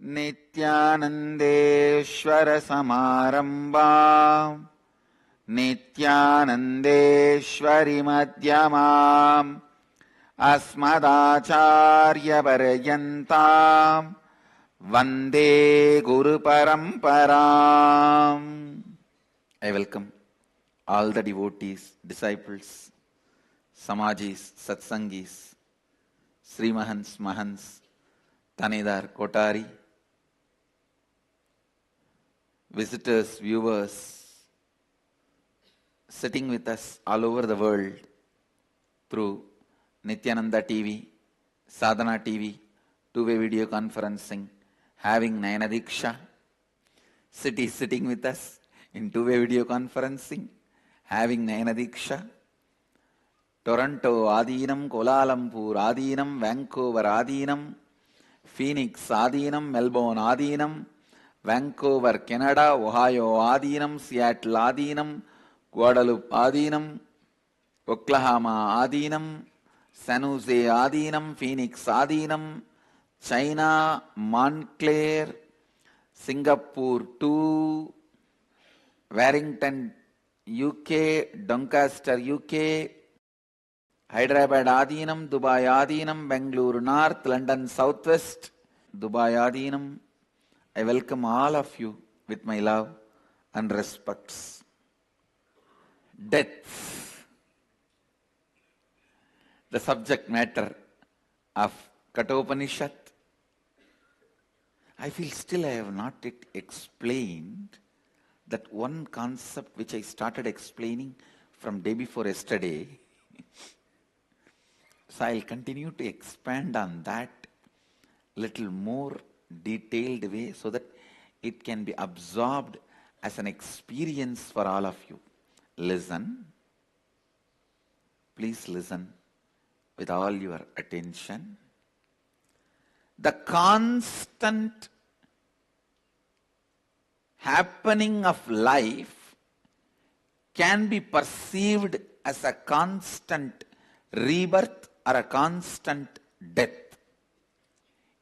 Nithyanandeshwara Samarambha Nithyanandeshwari Madhyamam Asmadacharya Paryantam Vande Guru Paramparam. I welcome all the devotees, disciples, Samajis, Satsangis, Srimahans, Mahans, Tanidar, Kotari, visitors, viewers, sitting with us all over the world through Nithyananda TV, Sadhana TV, two-way video conferencing, having Nayana Diksha, sitting with us in two-way video conferencing, having Nayana Diksha, Toronto Adinam, Kuala Lumpur Adinam, Vancouver Adinam, Phoenix Adinam, Melbourne Adinam, Vancouver, Canada, Ohio Adinam, Seattle Adinam, Guadalupe Adinam, Oklahoma Adinam, San Jose Adinam, Phoenix Adinam, China, Montclair, Singapore 2, Warrington, UK, Doncaster, UK, Hyderabad Adinam, Dubai Adinam, Bangalore North, London Southwest, Dubai Adinam. I welcome all of you with my love and respects. Death, the subject matter of Kathopanishad. I feel still I have not yet explained that one concept which I started explaining from day before yesterday. So I'll continue to expand on that little more detailed way so that it can be absorbed as an experience for all of you. Listen. Please listen with all your attention. The constant happening of life can be perceived as a constant rebirth or a constant death.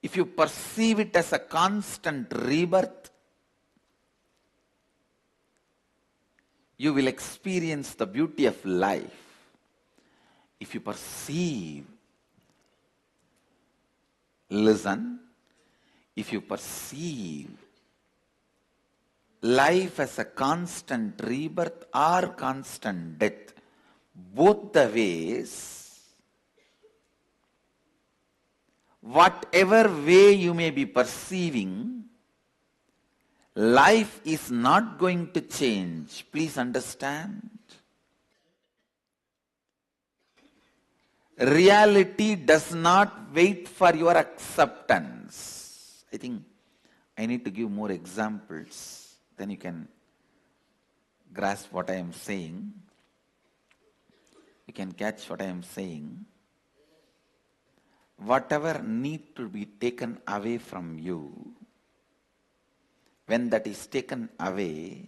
If you perceive it as a constant rebirth, you will experience the beauty of life. If you perceive, listen, if you perceive life as a constant rebirth or constant death, both the ways, whatever way you may be perceiving, life is not going to change. Please understand. Reality does not wait for your acceptance. I think I need to give more examples, then you can grasp what I am saying. You can catch what I am saying. Whatever need to be taken away from you, when that is taken away,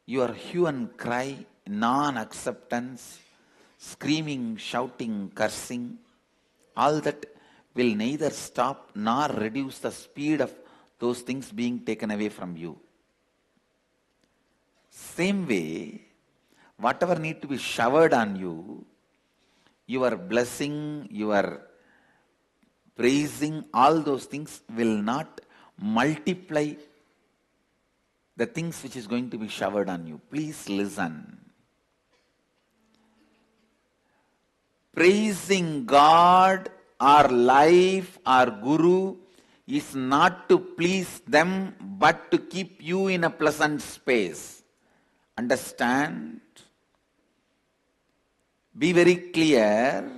your hue and cry, non-acceptance, screaming, shouting, cursing, all that will neither stop nor reduce the speed of those things being taken away from you. Same way, whatever need to be showered on you, your blessing, your praising, all those things will not multiply the things which is going to be showered on you. Please listen. Praising God or life or Guru is not to please them but to keep you in a pleasant space. Understand? Be very clear.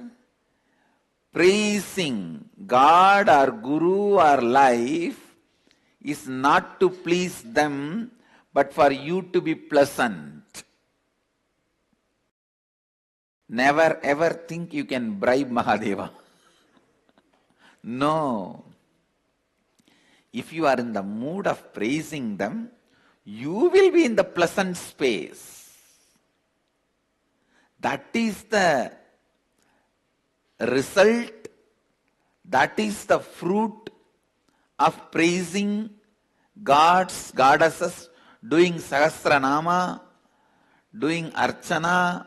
Praising God or Guru or life is not to please them but for you to be pleasant. Never ever think you can bribe Mahadeva. No. If you are in the mood of praising them, you will be in the pleasant space. That is the result, that is the fruit of praising gods, goddesses, doing Sahasranama, doing Archana,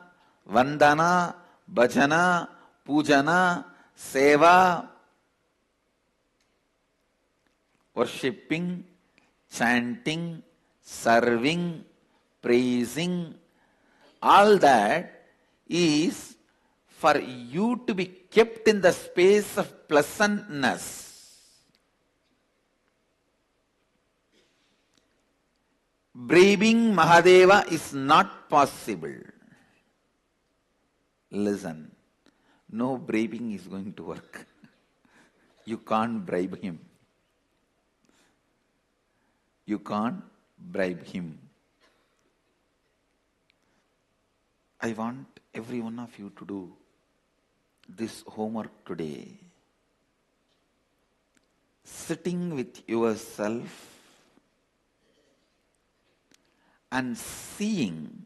Vandana, Bhajana, Pujana, Seva, worshipping, chanting, serving, praising, all that is for you to be kept in the space of pleasantness. Braving Mahadeva is not possible. Listen, no braving is going to work. You can't bribe him. You can't bribe him. I want every one of you to do this homework today. Sitting with yourself and seeing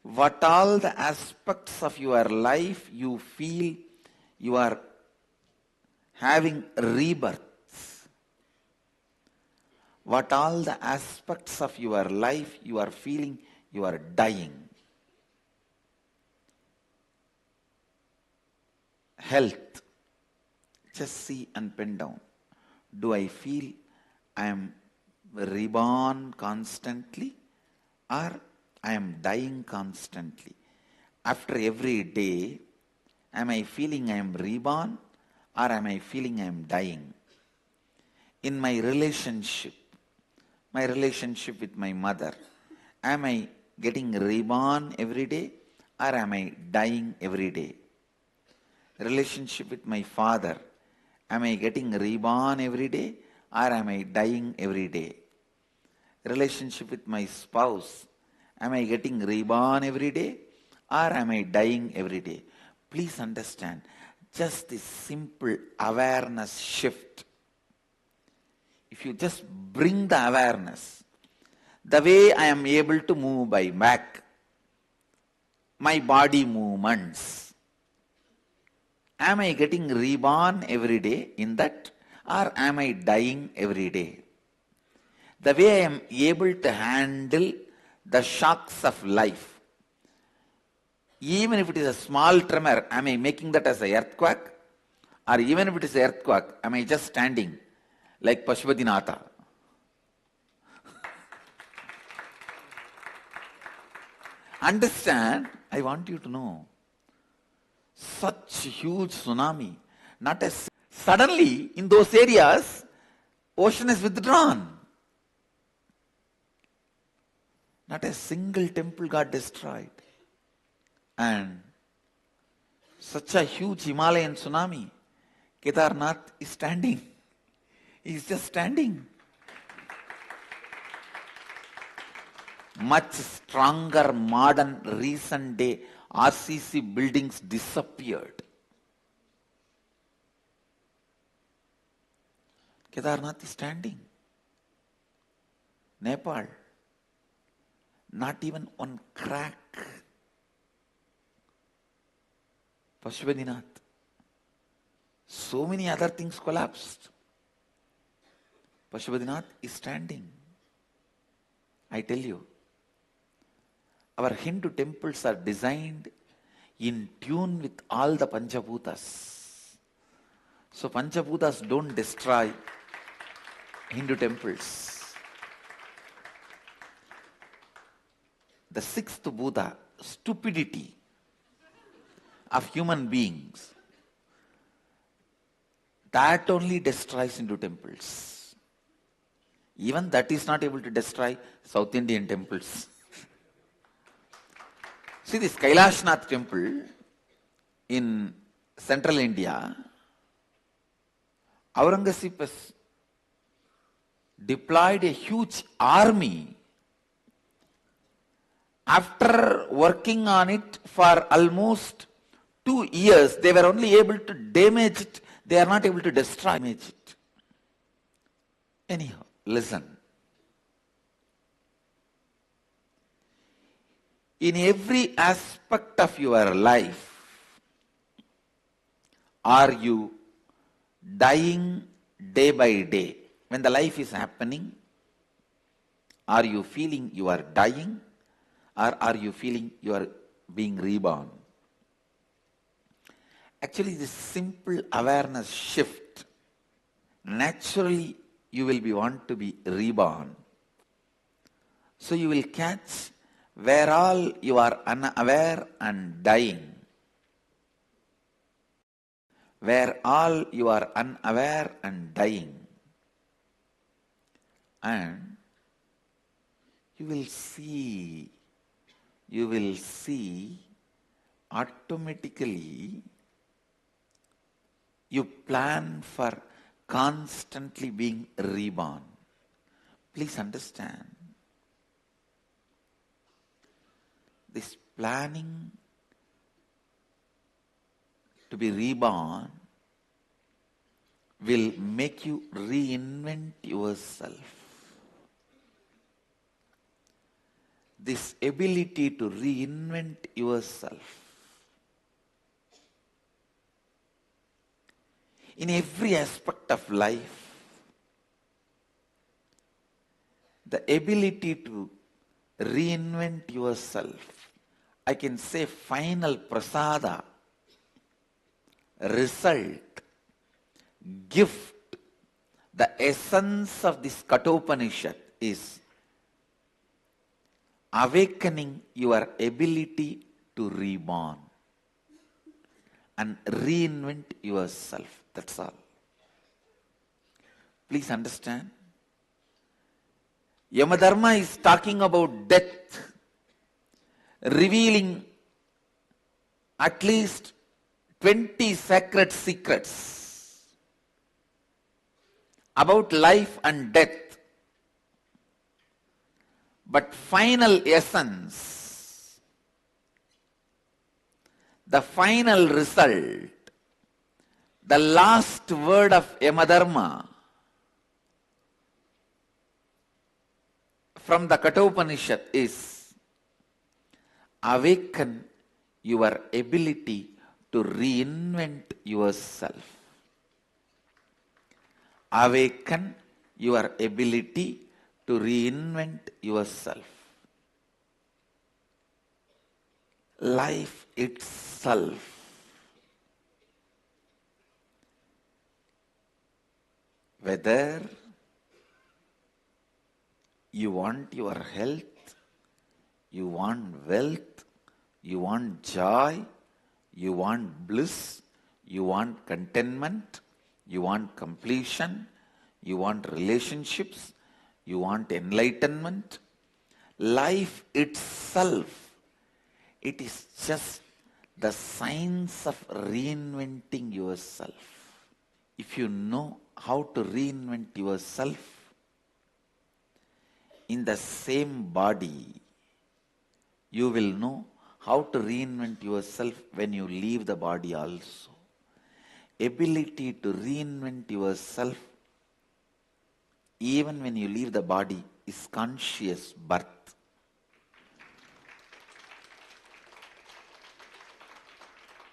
what all the aspects of your life you feel you are having rebirths. What all the aspects of your life you are feeling you are dying. Health. Just see and pen down. Do I feel I am reborn constantly or I am dying constantly? After every day, am I feeling I am reborn or am I feeling I am dying? In my relationship with my mother, am I getting reborn every day or am I dying every day? Relationship with my father, am I getting reborn every day or am I dying every day? Relationship with my spouse, am I getting reborn every day or am I dying every day? Please understand, just this simple awareness shift. If you just bring the awareness, the way I am able to move my back, my body movements, am I getting reborn every day in that or am I dying every day? The way I am able to handle the shocks of life, even if it is a small tremor, am I making that as an earthquake? Or even if it is an earthquake, am I just standing like Pashupatinath? Understand, I want you to know, such huge tsunami, not as suddenly in those areas, ocean is withdrawn. Not a single temple got destroyed. And such a huge Himalayan tsunami, Kedarnath is standing. He is just standing. Much stronger modern recent day RCC buildings disappeared. Kedarnath is standing. Nepal, not even one crack. Pashupatinath. So many other things collapsed. Pashupatinath is standing. I tell you, our Hindu temples are designed in tune with all the Panchabhutas. So Panchabhutas don't destroy Hindu temples. The sixth Buddha, stupidity of human beings, that only destroys Hindu temples. Even that is not able to destroy South Indian temples. See this Kailashnath temple in central India, Aurangzeb has deployed a huge army. After working on it for almost 2 years, they were only able to damage it. They are not able to destroy it. Anyhow, listen. In every aspect of your life, are you dying day by day, when the life is happening, are you feeling you are dying, or are you feeling you are being reborn? Actually, this simple awareness shift, naturally you will be want to be reborn. So you will catch where all you are unaware and dying. Where all you are unaware and dying. And you will see automatically you plan for constantly being reborn. Please understand, this planning to be reborn will make you reinvent yourself. This ability to reinvent yourself in every aspect of life, the ability to reinvent yourself, I can say final prasada, result, gift, the essence of this Kathopanishad is awakening your ability to reborn and reinvent yourself. That's all. Please understand. Yamadharma is talking about death, revealing at least 20 sacred secrets about life and death. But final essence, the final result, the last word of Yamadharma from the Kathopanishad is awaken your ability to reinvent yourself. Awaken your ability to reinvent yourself. Life itself whether you want your health, you want wealth, you want joy, you want bliss, you want contentment, you want completion, you want relationships, you want enlightenment. Life itself, it is just the science of reinventing yourself. If you know how to reinvent yourself in the same body, you will know how to reinvent yourself when you leave the body also. Ability to reinvent yourself even when you leave the body is conscious birth.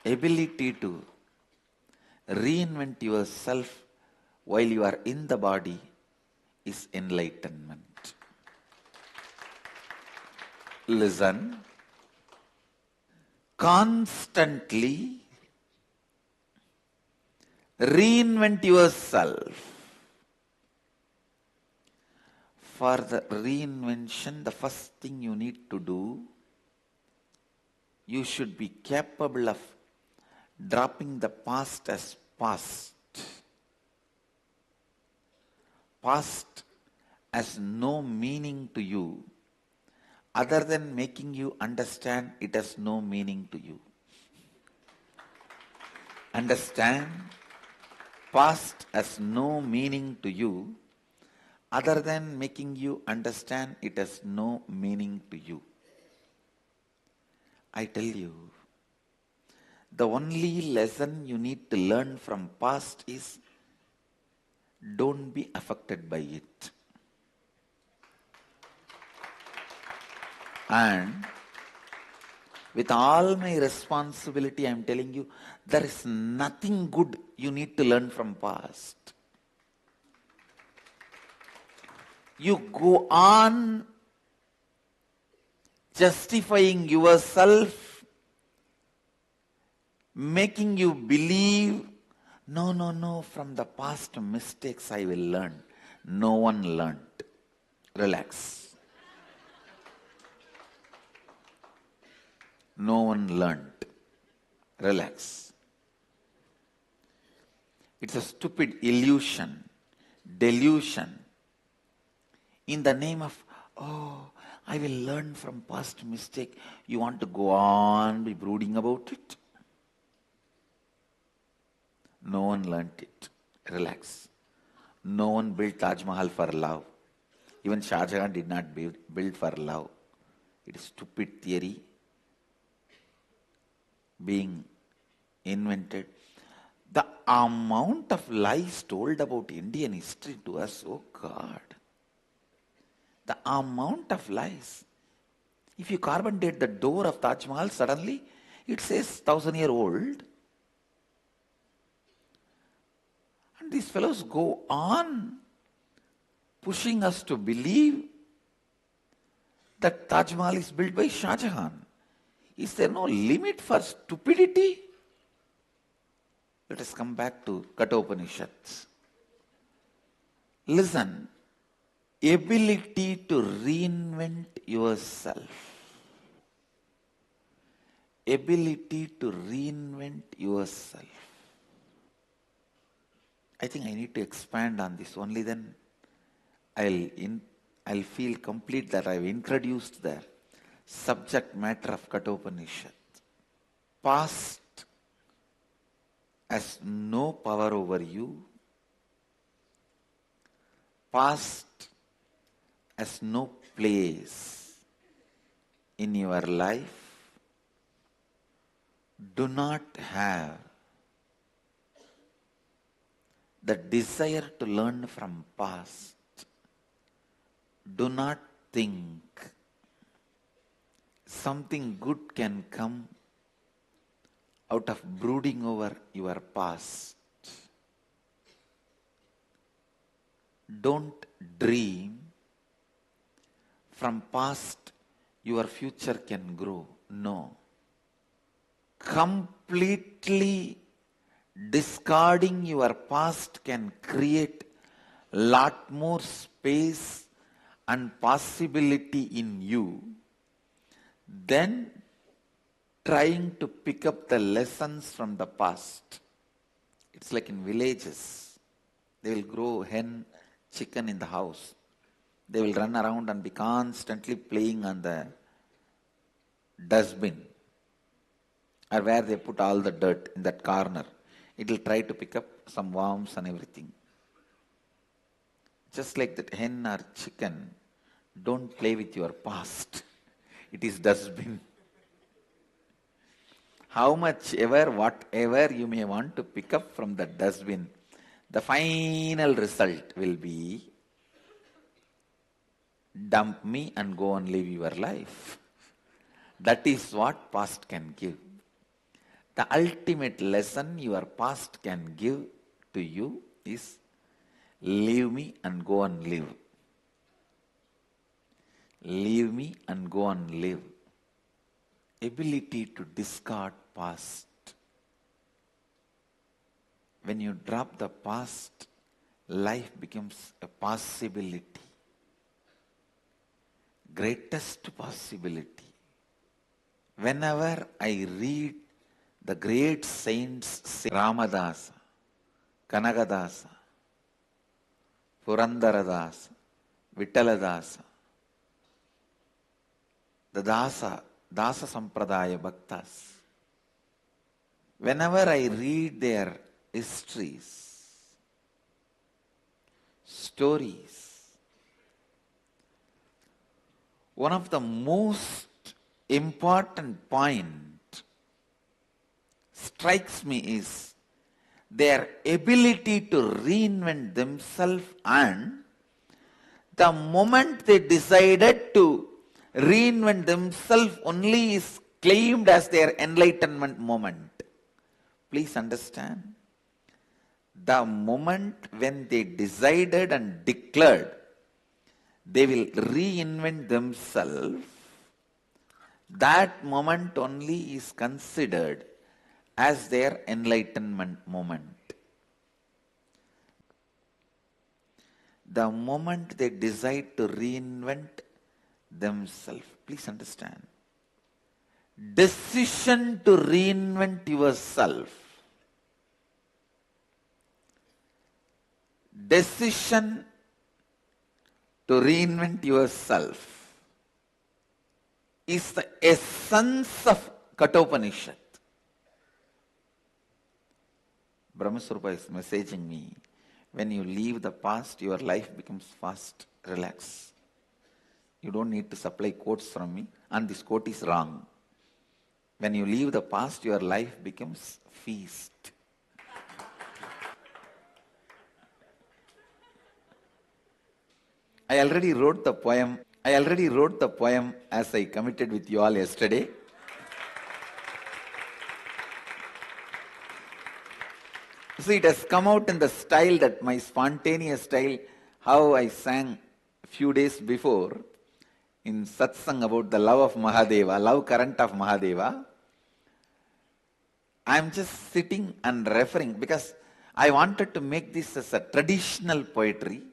Ability to reinvent yourself while you are in the body is enlightenment. Listen. Constantly reinvent yourself. For the reinvention, the first thing you need to do, you should be capable of dropping the past as past. Past has no meaning to you other than making you understand it has no meaning to you. Understand? Past has no meaning to you other than making you understand it has no meaning to you. I tell you, the only lesson you need to learn from past is don't be affected by it. And with all my responsibility, I am telling you, there is nothing good you need to learn from past. You go on justifying yourself, making you believe, no, from the past mistakes I will learn. No one learned. Relax. No one learned. Relax. It's a stupid illusion, delusion. In the name of, I will learn from past mistake, you want to go on be brooding about it? No one learnt it. Relax. No one built Taj Mahal for love. Even Shah Jahan did not build for love. It is stupid theory being invented. The amount of lies told about Indian history to us, oh God. The amount of lies. If you carbon date the door of Taj Mahal, suddenly it says 1,000-year-old. And these fellows go on pushing us to believe that Taj Mahal is built by Shah Jahan. Is there no limit for stupidity? Let us come back to Kathopanishads. Listen. Ability to reinvent yourself. Ability to reinvent yourself. I think I need to expand on this. Only then I'll feel complete that I've introduced the subject matter of Kathopanishad. Past has no power over you. Past has no place in your life. Do not have the desire to learn from past. Do not think something good can come out of brooding over your past. Don't dream from past your future can grow. No. Completely discarding your past can create lot more space and possibility in you than trying to pick up the lessons from the past. It's like in villages. They will grow hen, chicken in the house. They will run around and be constantly playing on the dustbin or where they put all the dirt in that corner. It will try to pick up some worms and everything. Just like that hen or chicken, don't play with your past. It is dustbin. How much ever, whatever you may want to pick up from the dustbin, the final result will be dump me and go and live your life. That is what past can give. The ultimate lesson your past can give to you is leave me and go and live. Leave me and go and live. Ability to discard past. When you drop the past, life becomes a possibility. Greatest possibility. Whenever I read the great saints, Ramadasa, Kanagadasa, Purandaradasa, Vittaladasa, the Dasa Sampradaya Bhaktas, whenever I read their histories, stories, one of the most important point strikes me is their ability to reinvent themselves, and the moment they decided to reinvent themselves only is claimed as their enlightenment moment. Please understand, the moment when they decided and declared they will reinvent themselves, that moment only is considered as their enlightenment moment. The moment they decide to reinvent themselves, please understand, decision to reinvent yourself, decision to reinvent yourself is the essence of Kathopanishad. Brahmaswarupa is messaging me, when you leave the past, your life becomes fast. Relax. You don't need to supply quotes from me, and this quote is wrong. When you leave the past, your life becomes feast. I already wrote the poem as I committed with you all yesterday. See, it has come out in the style, that my spontaneous style, how I sang a few days before in satsang about the love of Mahadeva, love current of Mahadeva. I am just sitting and referring because I wanted to make this as a traditional poetry,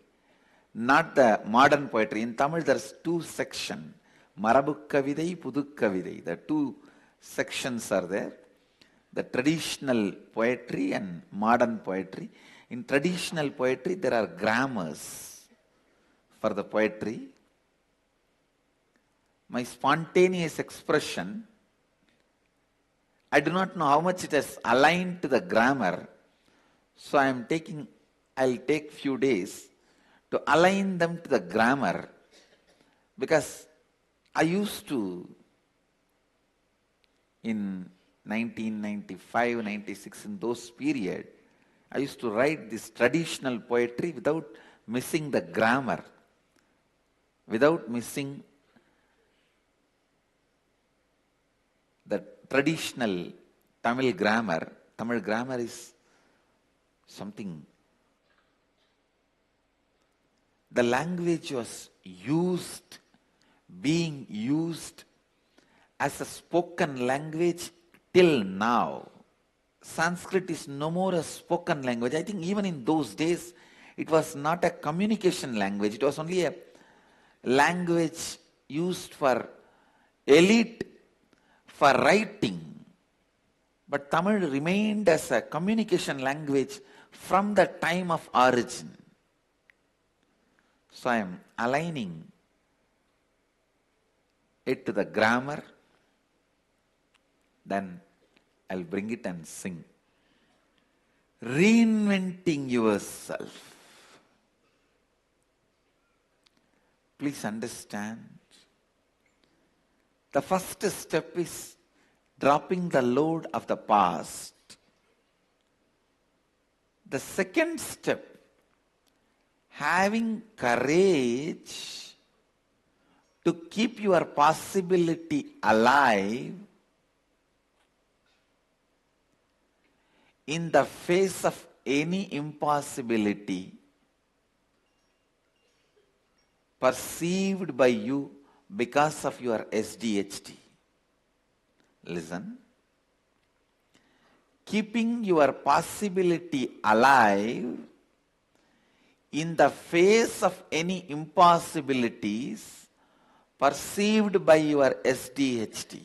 not the modern poetry. In Tamil there's two sections, Marabu Kavidai, Pudu Kavidai. The two sections are there. The traditional poetry and modern poetry. In traditional poetry there are grammars for the poetry. My spontaneous expression, I do not know how much it has aligned to the grammar, so I'll take few days to align them to the grammar, because I used to, in 1995, 96, in those period, I used to write this traditional poetry without missing the grammar, without missing the traditional Tamil grammar. Tamil grammar is something. The language was being used as a spoken language till now. Sanskrit is no more a spoken language. I think even in those days, it was not a communication language. It was only a language used for elite, for writing. But Tamil remained as a communication language from the time of origin. So I am aligning it to the grammar, then I'll bring it and sing. Reinventing yourself. Please understand, the first step is dropping the load of the past. The second step, having courage to keep your possibility alive in the face of any impossibility perceived by you because of your SDHT. Listen. Keeping your possibility alive in the face of any impossibilities perceived by your SDHT.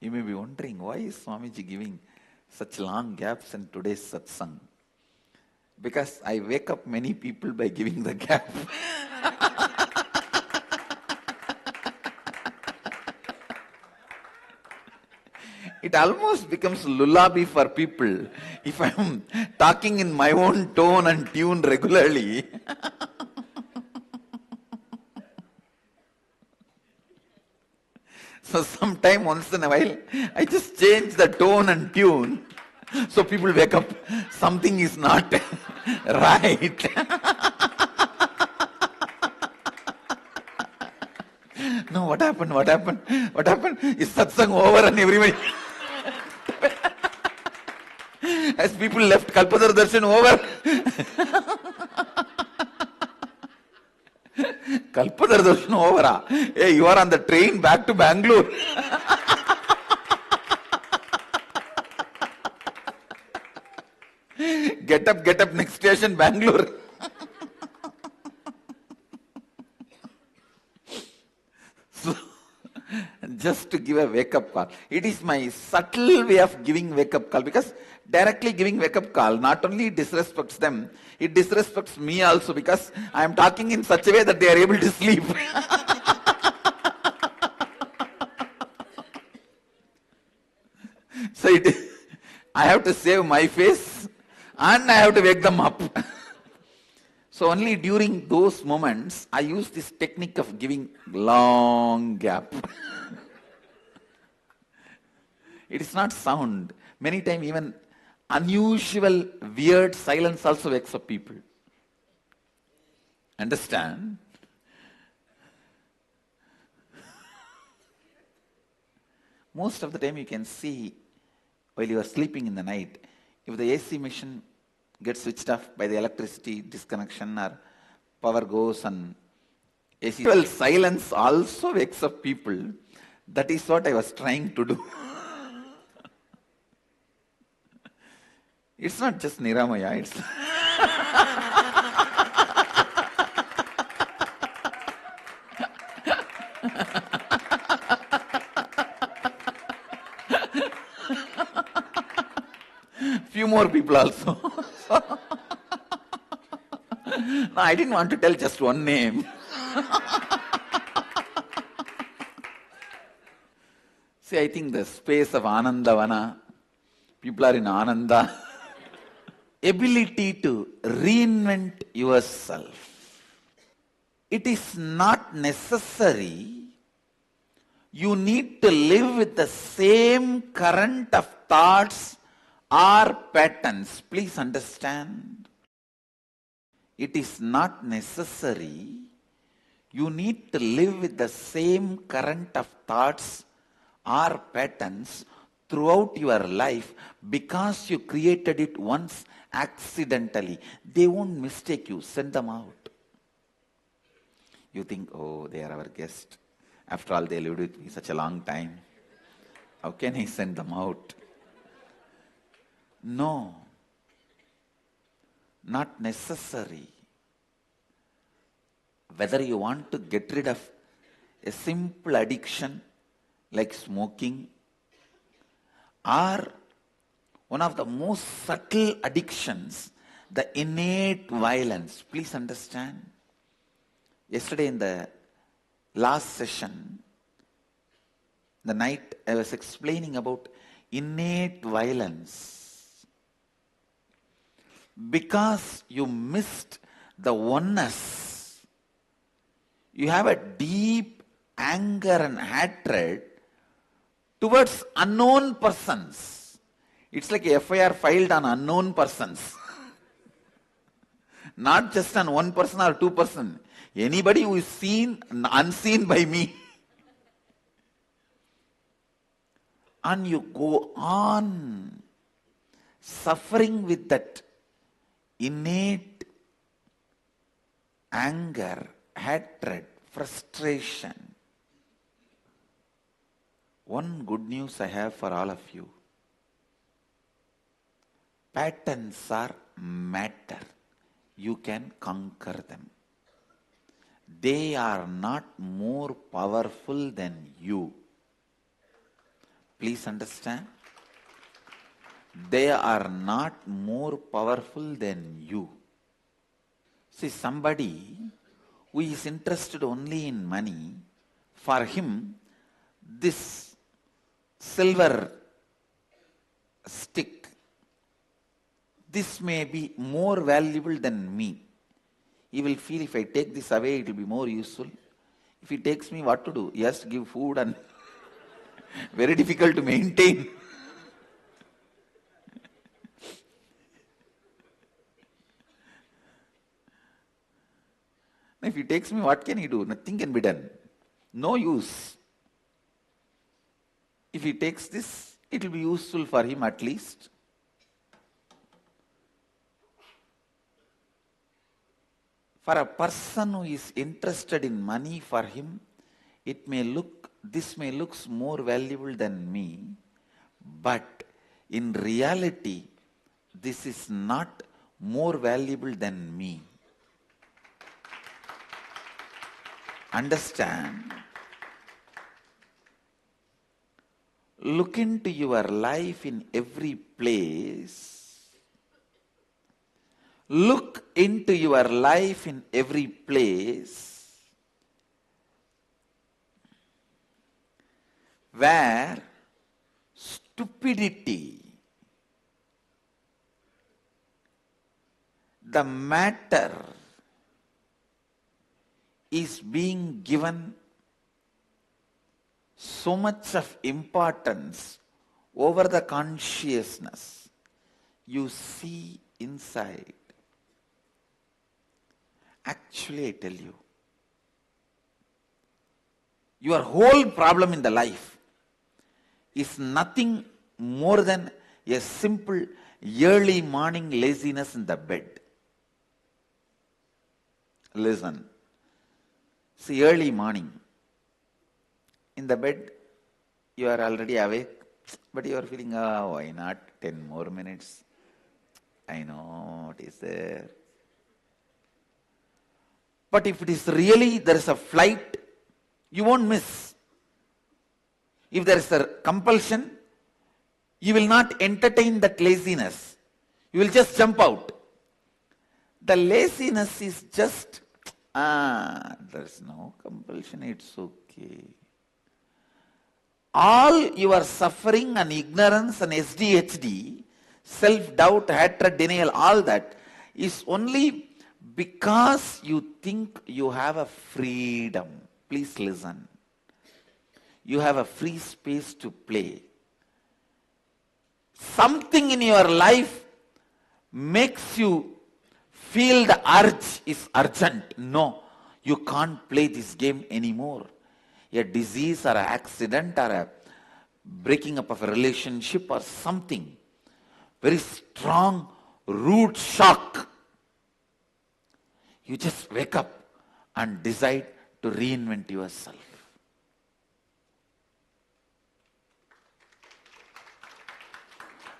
You may be wondering, why is Swamiji giving such long gaps in today's satsang? Because I wake up many people by giving the gap. It almost becomes lullaby for people if I am talking in my own tone and tune regularly. So sometime once in a while, I just change the tone and tune so people wake up. Something is not right. No, what happened? What happened? What happened? Is satsang over and everybody... As people left Kalpadar Darshan over. Kalpadar darshan over. Hey, you are on the train back to Bangalore. Get up, next station, Bangalore. So, just to give a wake-up call. It is my subtle way of giving wake-up call, because directly giving wake-up call not only disrespects them, it disrespects me also, because I am talking in such a way that they are able to sleep. So I have to save my face and I have to wake them up. So only during those moments, I use this technique of giving long gap. It is not sound. Many times even unusual, weird silence also wakes up people. Understand? Most of the time you can see while you are sleeping in the night, if the AC machine gets switched off by the electricity disconnection or power goes and AC. Well, silence also wakes up people. That is what I was trying to do. It's not just Niramaya, it's few more people also. No, I didn't want to tell just one name. See, I think the space of Anandavana, people are in Ananda. Ability to reinvent yourself. It is not necessary you need to live with the same current of thoughts or patterns. Please understand. It is not necessary you need to live with the same current of thoughts or patterns throughout your life because you created it once accidentally. They won't mistake you. Send them out. You think, oh, they are our guest. After all, they lived with me such a long time. How can I send them out? No. Not necessary. Whether you want to get rid of a simple addiction like smoking, or one of the most subtle addictions, the innate violence. Please understand. Yesterday in the last session, the night, I was explaining about innate violence. Because you missed the oneness, you have a deep anger and hatred towards unknown persons. It's like a FIR filed on unknown persons. Not just on one person or two person. Anybody who is seen, unseen by me. And you go on suffering with that innate anger, hatred, frustration. One good news I have for all of you. Patterns are matter. You can conquer them. They are not more powerful than you. Please understand. They are not more powerful than you. See, somebody who is interested only in money, for him, this silver stick, this may be more valuable than me. He will feel if I take this away, it will be more useful. If he takes me, what to do? He has to give food and very difficult to maintain. If he takes me, what can he do? Nothing can be done. No use. If he takes this, it will be useful for him at least. For a person who is interested in money, for him, this may look more valuable than me, but in reality, this is not more valuable than me. Understand? Look into your life in every place. Look into your life in every place where stupidity, the matter, is being given so much of importance over the consciousness you see inside. Actually, I tell you, your whole problem in the life is nothing more than a simple early morning laziness in the bed. Listen. See, early morning. In the bed, you are already awake, but you are feeling, why not 10 more minutes? I know what is there. But if it is really, there is a flight, you won't miss. If there is a compulsion, you will not entertain that laziness. You will just jump out. The laziness is just, there is no compulsion, it's okay. All your suffering and ignorance and SDHD, self-doubt, hatred, denial, all that is only because you think you have a freedom. Please listen. You have a free space to play. Something in your life makes you feel the urge is urgent. No, you can't play this game anymore. A disease or an accident or a breaking up of a relationship or something. Very strong, rude shock. You just wake up and decide to reinvent yourself.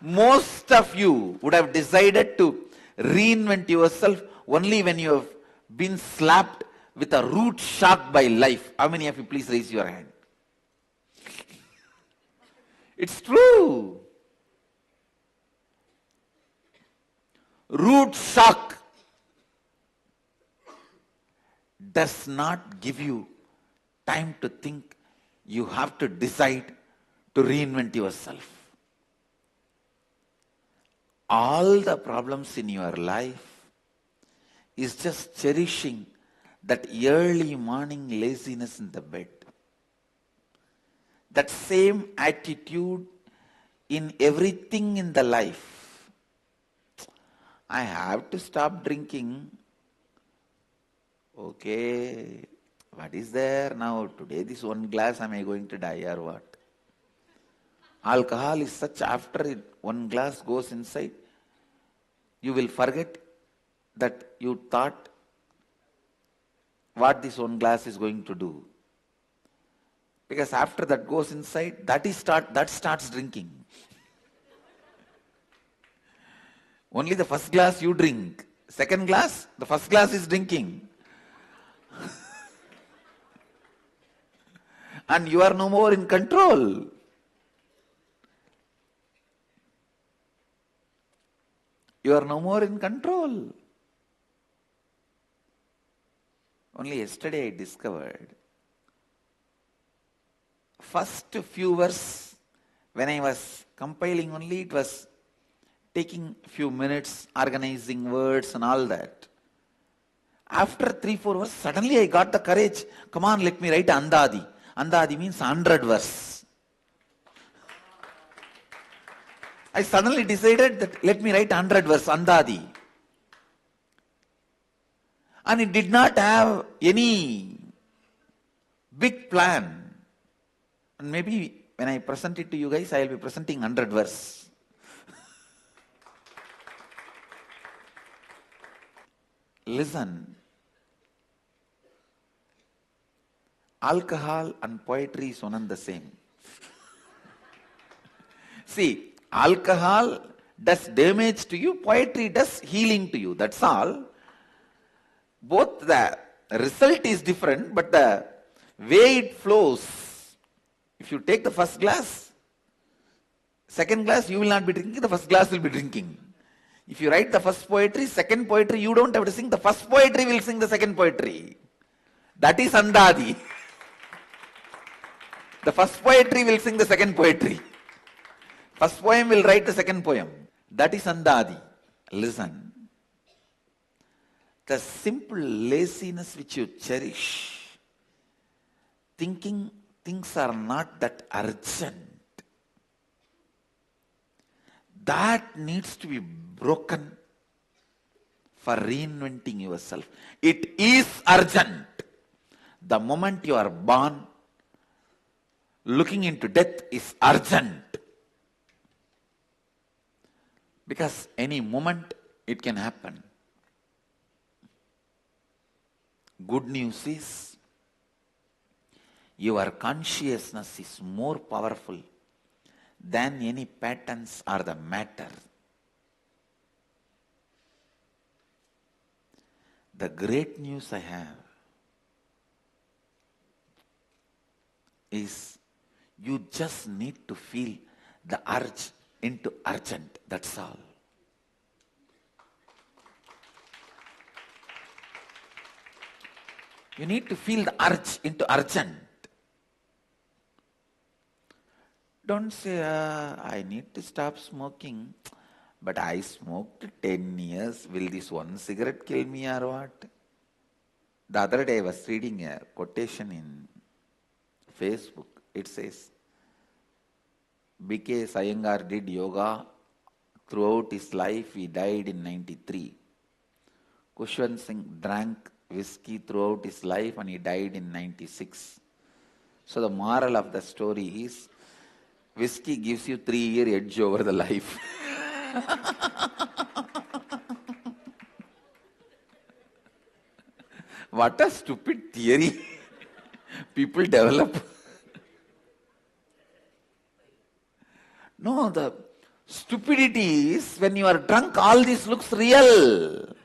Most of you would have decided to reinvent yourself only when you have been slapped with a rude shock by life. How many of you, please raise your hand? It's true. Rude shock does not give you time to think. You have to decide to reinvent yourself. All the problems in your life is just cherishing that early morning laziness in the bed. That same attitude in everything in the life. I have to stop drinking. Okay, what is there now? Today this one glass, am I going to die or what? Alcohol is such, after one glass goes inside, you will forget that you thought what this one glass is going to do. Because after that goes inside, that starts drinking. Only the first glass you drink. Second glass, the first glass is drinking. And you are no more in control. You are no more in control. Only yesterday I discovered, first few verses, when I was compiling only, it was taking few minutes, organizing words and all that. After 3-4 verses, suddenly I got the courage. Come on, let me write Andadi. Andadi means 100 verse. I suddenly decided that let me write 100 verse, Andadi. And it did not have any big plan. And maybe when I present it to you guys, I will be presenting 100 verse. Listen, Alcohol and poetry is one and the same. See, alcohol does damage to you, poetry does healing to you. That's all. Both the result is different, but the way it flows, if you take the first glass, second glass you will not be drinking, the first glass will be drinking. If you write the first poetry, second poetry, you don't have to sing. The first poetry will sing the second poetry. That is Andadi. The first poetry will sing the second poetry. First poem will write the second poem. That is Andadi. Listen. The simple laziness which you cherish, thinking things are not that urgent, that needs to be broken for reinventing yourself. It is urgent. The moment you are born, looking into death is urgent. Because any moment it can happen. Good news is, your consciousness is more powerful than any patterns or the matter. The great news I have is, you just need to feel the urge into urgent. That's all. You need to feel the urge into urgent. Don't say, I need to stop smoking, but I smoked 10 years. Will this one cigarette kill me or what? The other day I was reading a quotation in Facebook. It says, B.K. Iyengar did yoga throughout his life. He died in 93. Kushwant Singh drank whiskey throughout his life and he died in 96. So the moral of the story is, whiskey gives you 3-year edge over the life. What a stupid theory people develop. No, the stupidity is, when you are drunk, all this looks real.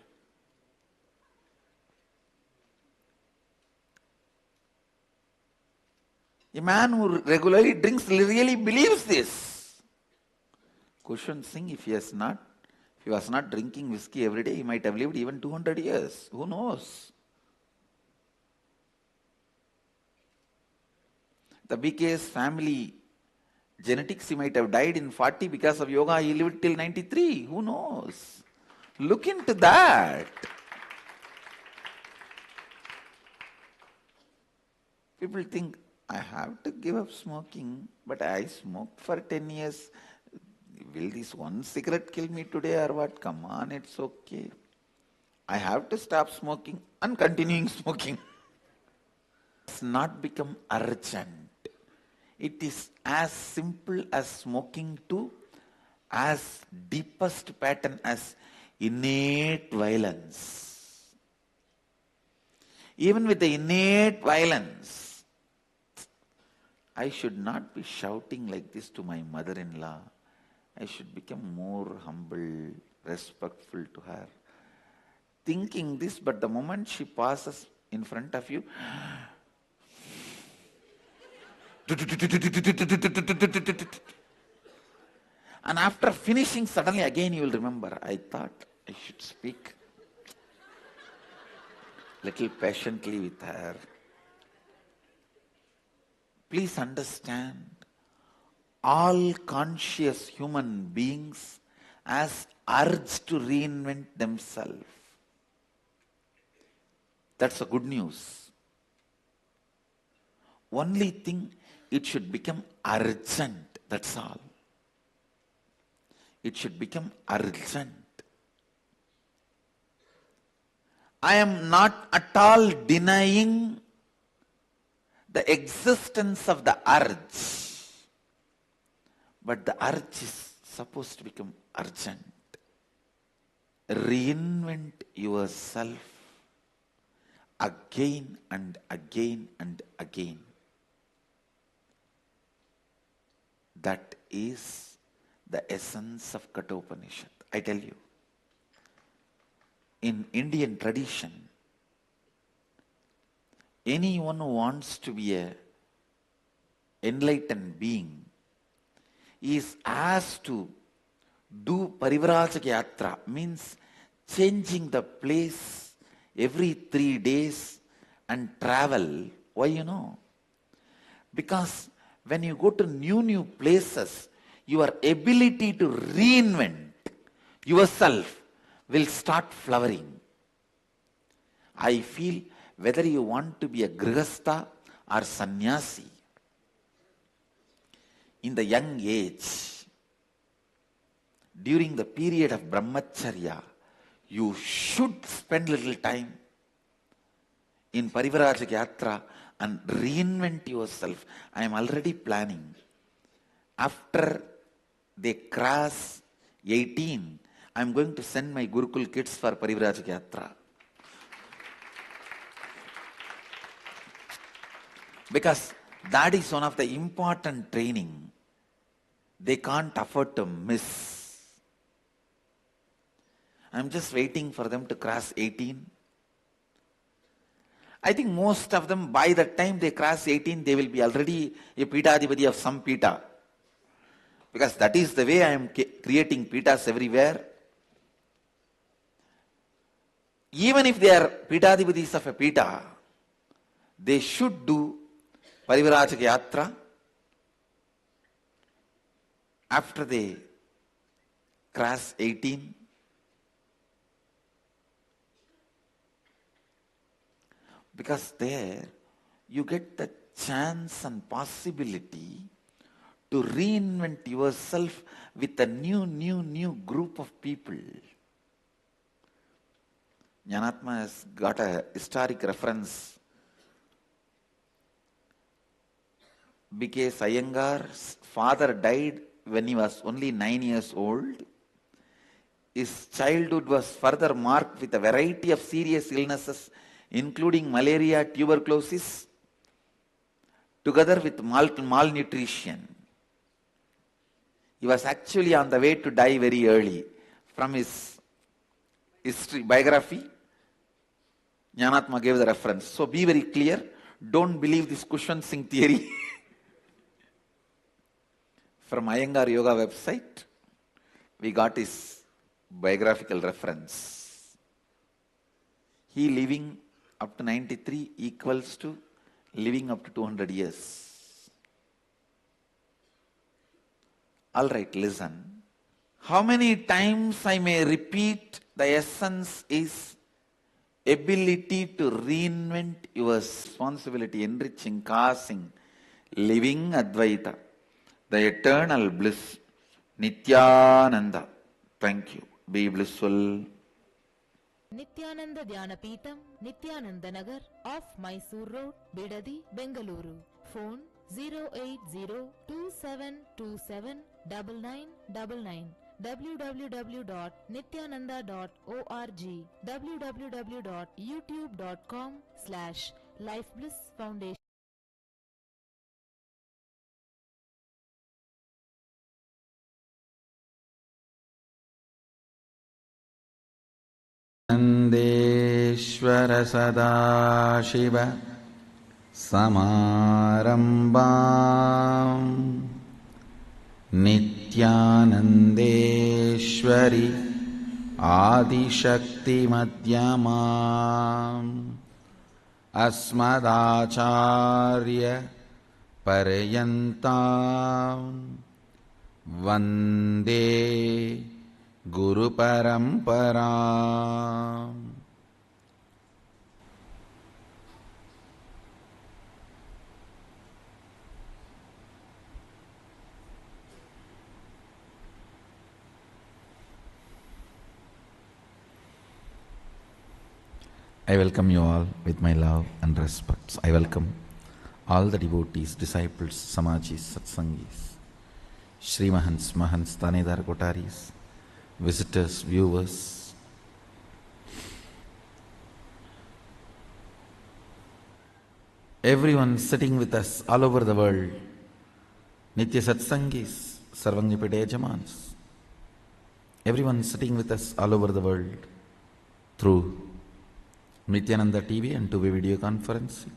A man who regularly drinks really believes this. Kushwant Singh, if he was not drinking whiskey every day, he might have lived even 200 years. Who knows? The BK's family genetics, he might have died in 40 because of yoga. He lived till 93. Who knows? Look into that. People think, I have to give up smoking, but I smoked for 10 years. Will this one cigarette kill me today or what? Come on, it's okay. I have to stop smoking and continuing smoking. It's not become urgent. It is as simple as smoking to as deepest pattern as innate violence. Even with the innate violence, I should not be shouting like this to my mother-in-law. I should become more humble, respectful to her. Thinking this, but the moment she passes in front of you, and after finishing, suddenly again you will remember, I thought I should speak little patiently with her. Please understand, all conscious human beings has urge to reinvent themselves. That's the good news. Only thing, it should become urgent. That's all. It should become urgent. I am not at all denying the existence of the urge, but the urge is supposed to become urgent. Reinvent yourself again and again and again. That is the essence of Kathopanishad. I tell you, in Indian tradition, anyone who wants to be a enlightened being is asked to do Parivrajaka Yatra, means changing the place every 3 days and travel. Why you know? Because when you go to new places, your ability to reinvent yourself will start flowering. I feel whether you want to be a grihastha or sannyasi, in the young age, during the period of brahmacharya, you should spend little time in Parivrajaka Yatra and reinvent yourself. I am already planning. After they cross 18, I am going to send my Gurukul kids for Parivrajaka Yatra. Because that is one of the important training they can't afford to miss. I am just waiting for them to cross 18. I think most of them, by the time they cross 18, they will be already a Pitadipati of some Pita. Because that is the way I am creating Pitas everywhere. Even if they are Pitadipatis of a Pita, they should do Parivrajaka Yatra after they cross 18. Because there you get the chance and possibility to reinvent yourself with a new group of people. Jnanatma has got a historic reference. Because Iyengar's father died when he was only 9 years old. His childhood was further marked with a variety of serious illnesses, including malaria, tuberculosis, together with malnutrition. He was actually on the way to die very early. From his history, biography, Jnanatma gave the reference. So be very clear, don't believe this cushion sing theory. From Iyengar Yoga website, we got his biographical reference. He living up to 93 equals to living up to 200 years. All right, listen. How many times I may repeat, the essence is ability to reinvent your responsibility, enriching, causing, living Advaita, the eternal bliss, Nithyananda. Thank you. Be blissful. Nithyananda Dhyanapitham, Nithyananda Nagar, off Mysore Road, Bidadi, Bengaluru. Phone 08027279999. www.nithyananda.org. www.youtube.com/lifeblissfoundation. Nandeshwar Sadashiva Samarambam Nithyanandeshwari Adishakti Madhyamam Asmadacharya Paryantam Vande Guru Parampara. I welcome you all with my love and respect. I welcome all the devotees, disciples, samajis, satsangis, Shri Mahants, Mahants, Tanedar Kotaris, visitors, viewers. everyone sitting with us all over the world, Nitya Satsangis, Sarvajnapeetha Yajamans, everyone sitting with us all over the world through Nithyananda TV and two-way video conferencing.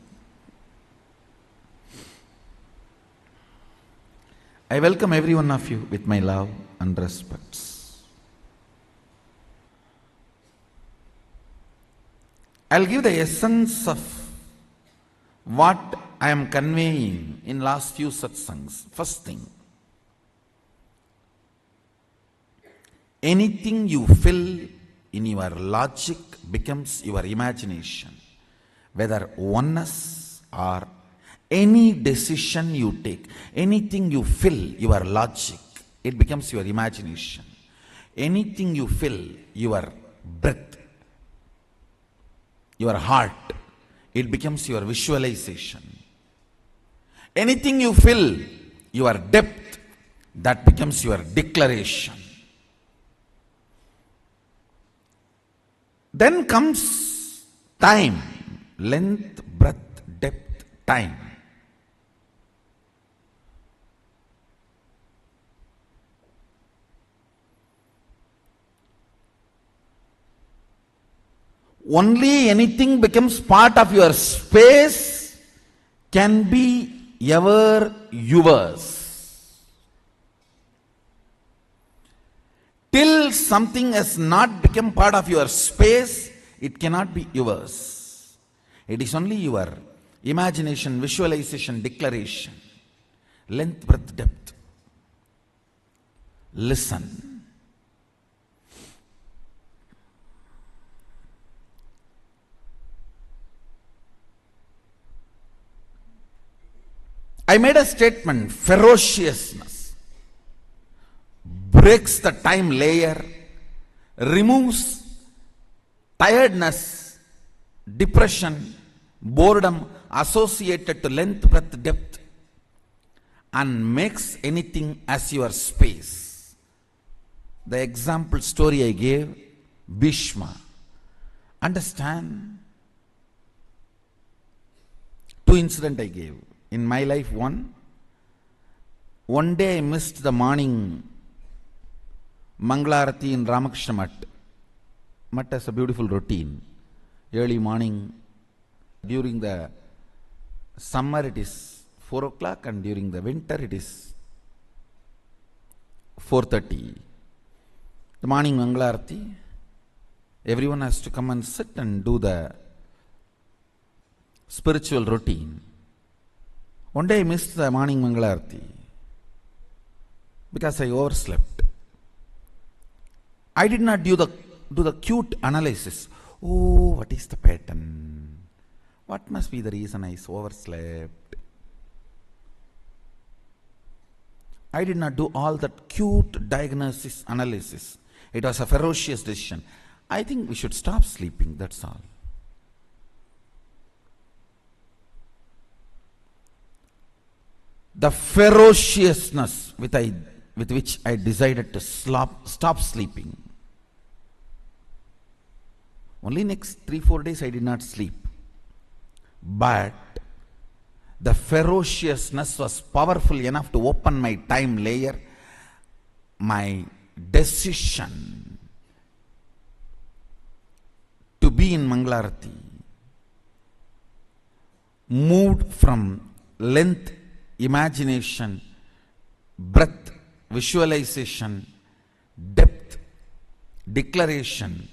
I welcome every one of you with my love and respects. I'll give the essence of what I am conveying in last few satsangs. First thing, anything you fill in your logic becomes your imagination. Whether oneness or any decision you take, anything you fill your logic, it becomes your imagination. Anything you fill your breath, your heart, it becomes your visualization. Anything you fill your depth, that becomes your declaration. Then comes time, length, breadth, depth, time. Only anything becomes part of your space can be ever yours. Till something has not become part of your space, it cannot be yours. It is only your imagination, visualization, declaration. Length, breadth, depth. Listen. I made a statement, ferociousness breaks the time layer, removes tiredness, depression, boredom associated to length, breadth, depth, and makes anything as your space. The example story I gave, Bhishma. Understand? Two incidents I gave. In my life, one day I missed the morning Mangalarati in Ramakrishna Mutt. Mutt has a beautiful routine. Early morning, during the summer it is 4 o'clock and during the winter it is 4:30. The morning Mangalarati, everyone has to come and sit and do the spiritual routine. One day I missed the morning Mangalarati because I overslept. I did not do the cute analysis. Oh, what is the pattern? What must be the reason I overslept? I did not do all that cute diagnosis analysis. It was a ferocious decision. I think we should stop sleeping, that's all. The ferociousness with which I decided to stop sleeping. Only next 3-4 days I did not sleep. But the ferociousness was powerful enough to open my time layer. My decision to be in Mangalarati moved from length, imagination, breadth, visualization, depth, declaration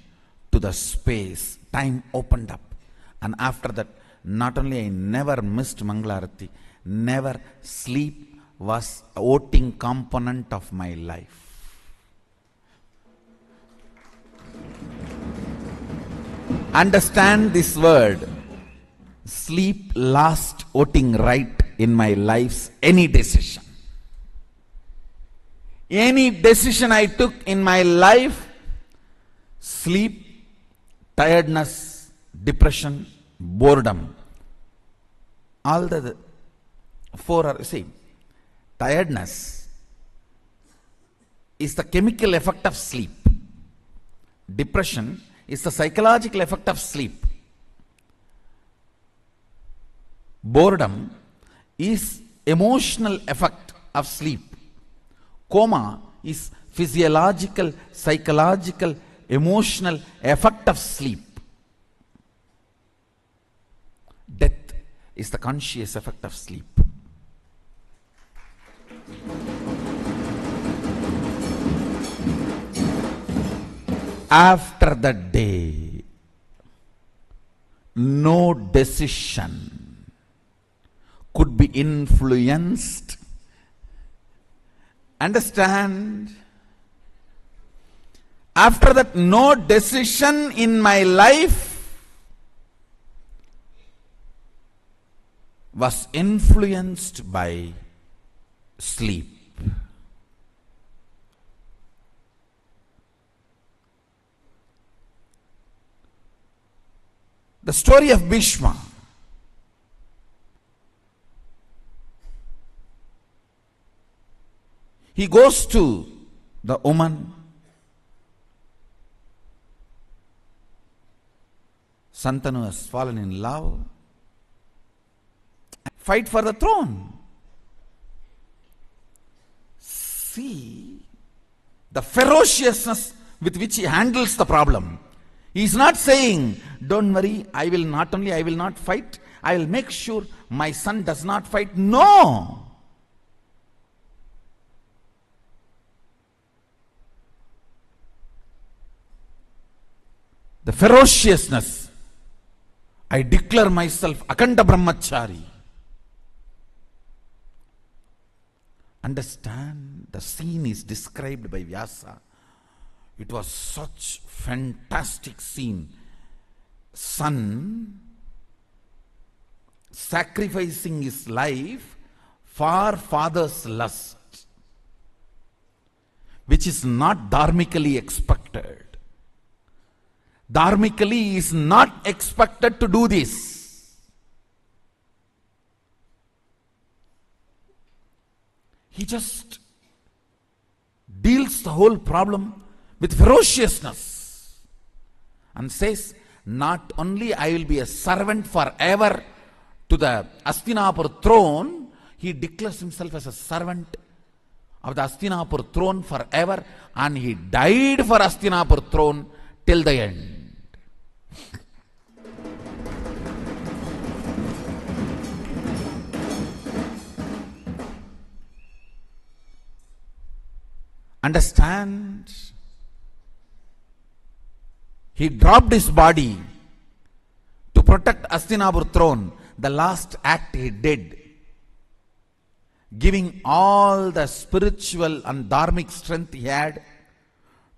to the space. Time opened up. And after that, not only I never missed Mangalarati, never sleep was a voting component of my life. Understand this word. Sleep lost voting right in my life's any decision. Any decision I took in my life, sleep, tiredness, depression, boredom, all the four are same. Tiredness is the chemical effect of sleep. Depression is the psychological effect of sleep. Boredom is emotional effect of sleep. Coma is physiological, psychological, emotional effect of sleep. Death is the conscious effect of sleep. After that day, no decision could be influenced. Understand? After that, no decision in my life was influenced by sleep. The story of Bhishma. He goes to the woman. Santanu has fallen in love. Fight for the throne. See the ferociousness with which he handles the problem. He is not saying, don't worry, I will not fight, I will make sure my son does not fight. No! The ferociousness. I declare myself Akanda Brahmachari. Understand, the scene is described by Vyasa. It was such fantastic scene. Son sacrificing his life for father's lust, which is not dharmically expected. Dharmically he is not expected to do this. He just deals the whole problem with ferociousness and says, not only I will be a servant forever to the Hastinapur throne, he declares himself as a servant of the Hastinapur throne forever, and he died for Hastinapur throne till the end. Understand? He dropped his body to protect Hastinapur throne. The last act he did, giving all the spiritual and dharmic strength he had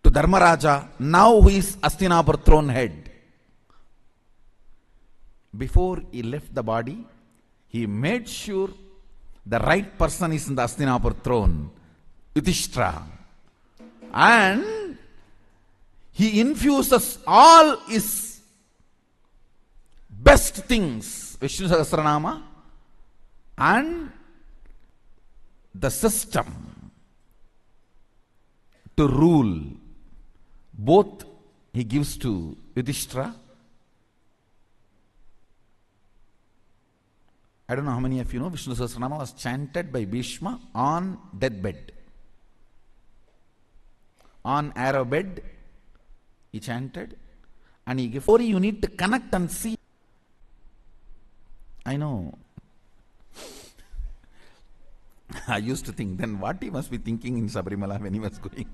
to Dharmaraja, now who is Hastinapur throne head. Before he left the body, he made sure the right person is in the Hastinapur throne, Yudhishthira. And he infuses all his best things, Vishnu Sahasranama, and the system to rule. Both he gives to Yudhishthira. I don't know how many of you know, Vishnu Sahasranama was chanted by Bhishma on deathbed. On arrow bed, he chanted, and he gave. Before you need to connect and see. I know. I used to think, then what he must be thinking in Sabarimala when he was going.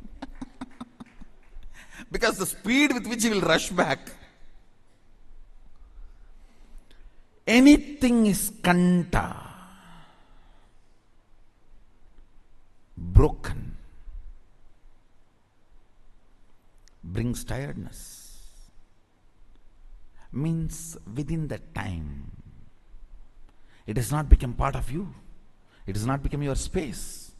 Because the speed with which he will rush back. Anything is kanta, broken, brings tiredness. Means within that time, it has not become part of you. It has not become your space.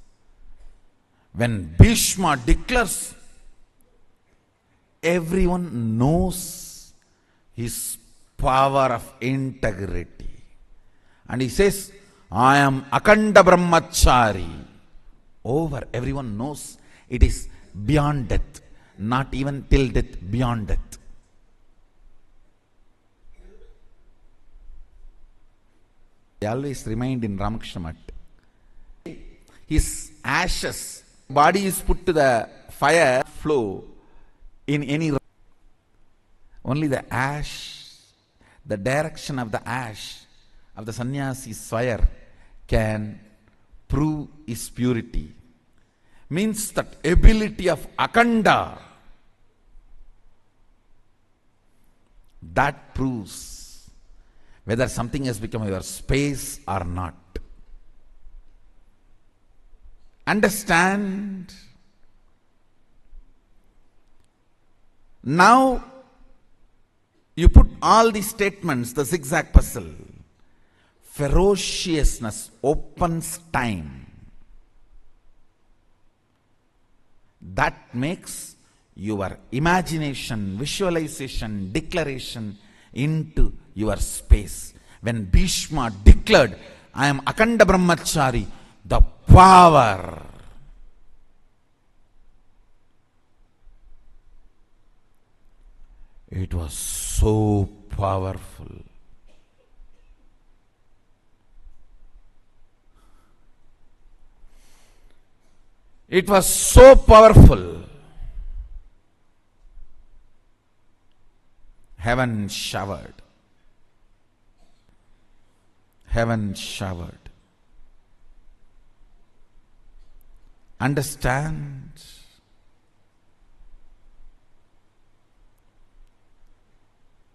When Bhishma declares, everyone knows his power of integrity. And he says, I am Akanda Brahmachari. Over, everyone knows it is beyond death. Not even till death, beyond death. I always remind in Ramakrishna Math, his ashes, body is put to the fire flow in any, only the ash, the direction of the ash of the sannyasi's fire can prove his purity. Means that ability of akanda, that proves whether something has become your space or not. Understand? Now you put all these statements, the zigzag puzzle. Ferociousness opens time. That makes your imagination, visualization, declaration into your space. When Bhishma declared, I am Akanda Brahmachari, the power. It was so powerful. It was so powerful. Heaven showered. Heaven showered. Understand?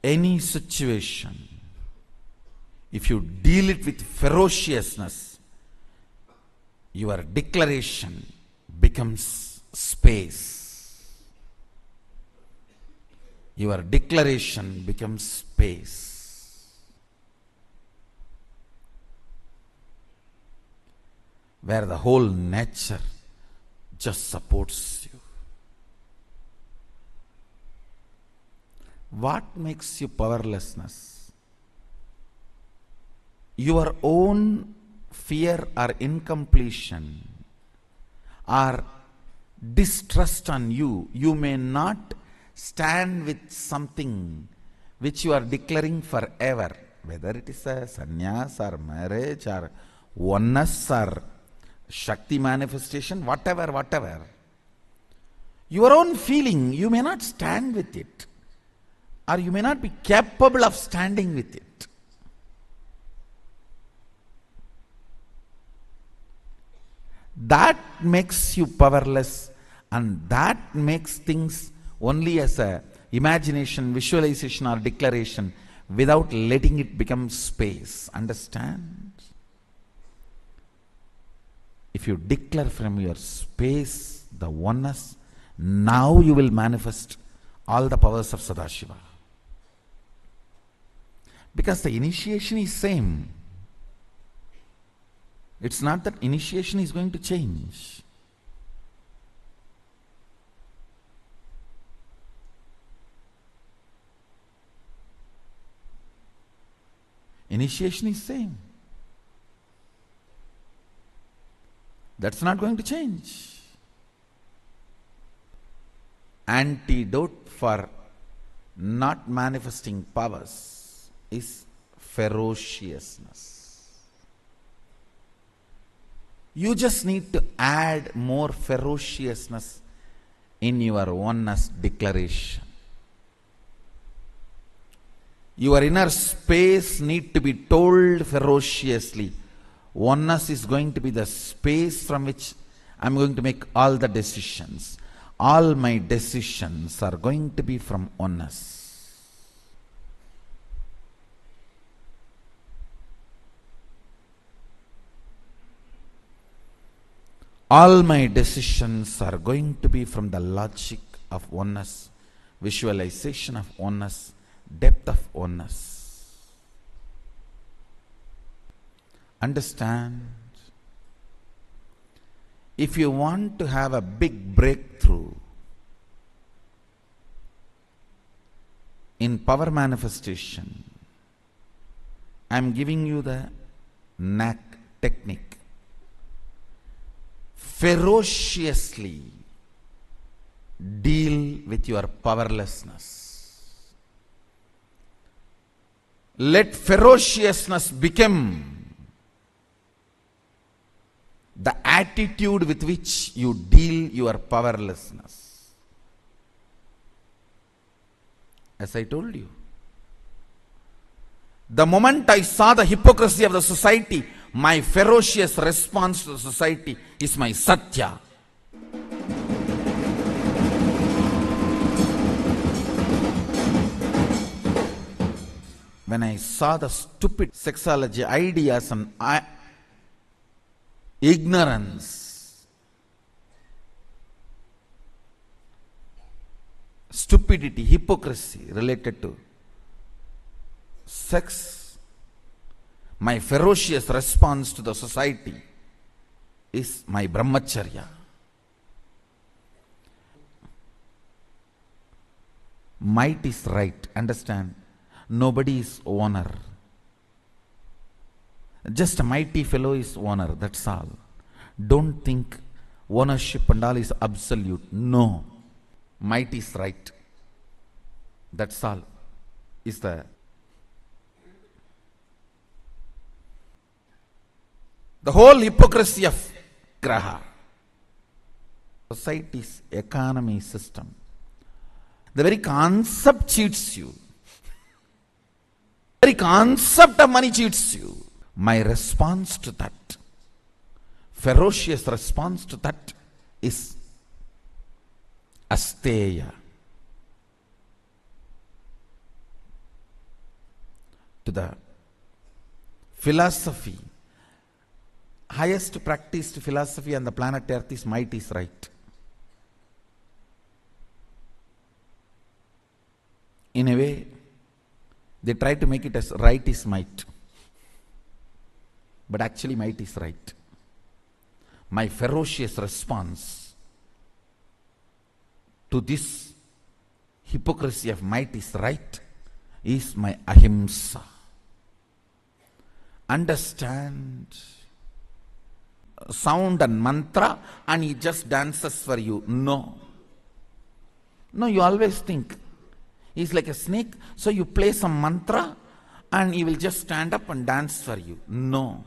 Any situation, if you deal it with ferociousness, your declaration becomes space. Your declaration becomes space. Where the whole nature just supports you. What makes you powerlessness? Your own fear or incompletion or distrust on you. You may not stand with something which you are declaring forever, whether it is a sannyas or marriage or oneness or Shakti manifestation, whatever. Your own feeling, you may not stand with it, or you may not be capable of standing with it. That makes you powerless, and that makes things only as a imagination, visualization or declaration without letting it become space. Understand? If you declare from your space the oneness, now you will manifest all the powers of Sadashiva. Because the initiation is same. It's not that initiation is going to change. Initiation is same. That's not going to change. Antidote for not manifesting powers is ferociousness. You just need to add more ferociousness in your oneness declaration. Your inner space need to be told ferociously, oneness is going to be the space from which I am going to make all the decisions. All my decisions are going to be from oneness. All my decisions are going to be from the logic of oneness, visualization of oneness, depth of oneness. Understand? If you want to have a big breakthrough in power manifestation, I am giving you the knack technique. Ferociously deal with your powerlessness. Let ferociousness become attitude with which you deal your powerlessness. As I told you, the moment I saw the hypocrisy of the society, my ferocious response to the society is my satya. When I saw the stupid sexology ideas and ignorance, stupidity, hypocrisy related to sex, my ferocious response to the society is my brahmacharya. Might is right, understand? Nobody is owner. Just a mighty fellow is owner, that's all. Don't think ownership and all is absolute. No. Might is right. That's all. Is the whole hypocrisy of graha. Society's economy system. The very concept cheats you. The very concept of money cheats you. My response to that, ferocious response to that, is asteya. To the philosophy, highest practiced philosophy on the planet Earth is might is right. In a way, they try to make it as right is might. But actually might is right. My ferocious response to this hypocrisy of might is right is my ahimsa. Understand sound and mantra and he just dances for you. No. No, you always think he's like a snake, so you play some mantra and he will just stand up and dance for you. No.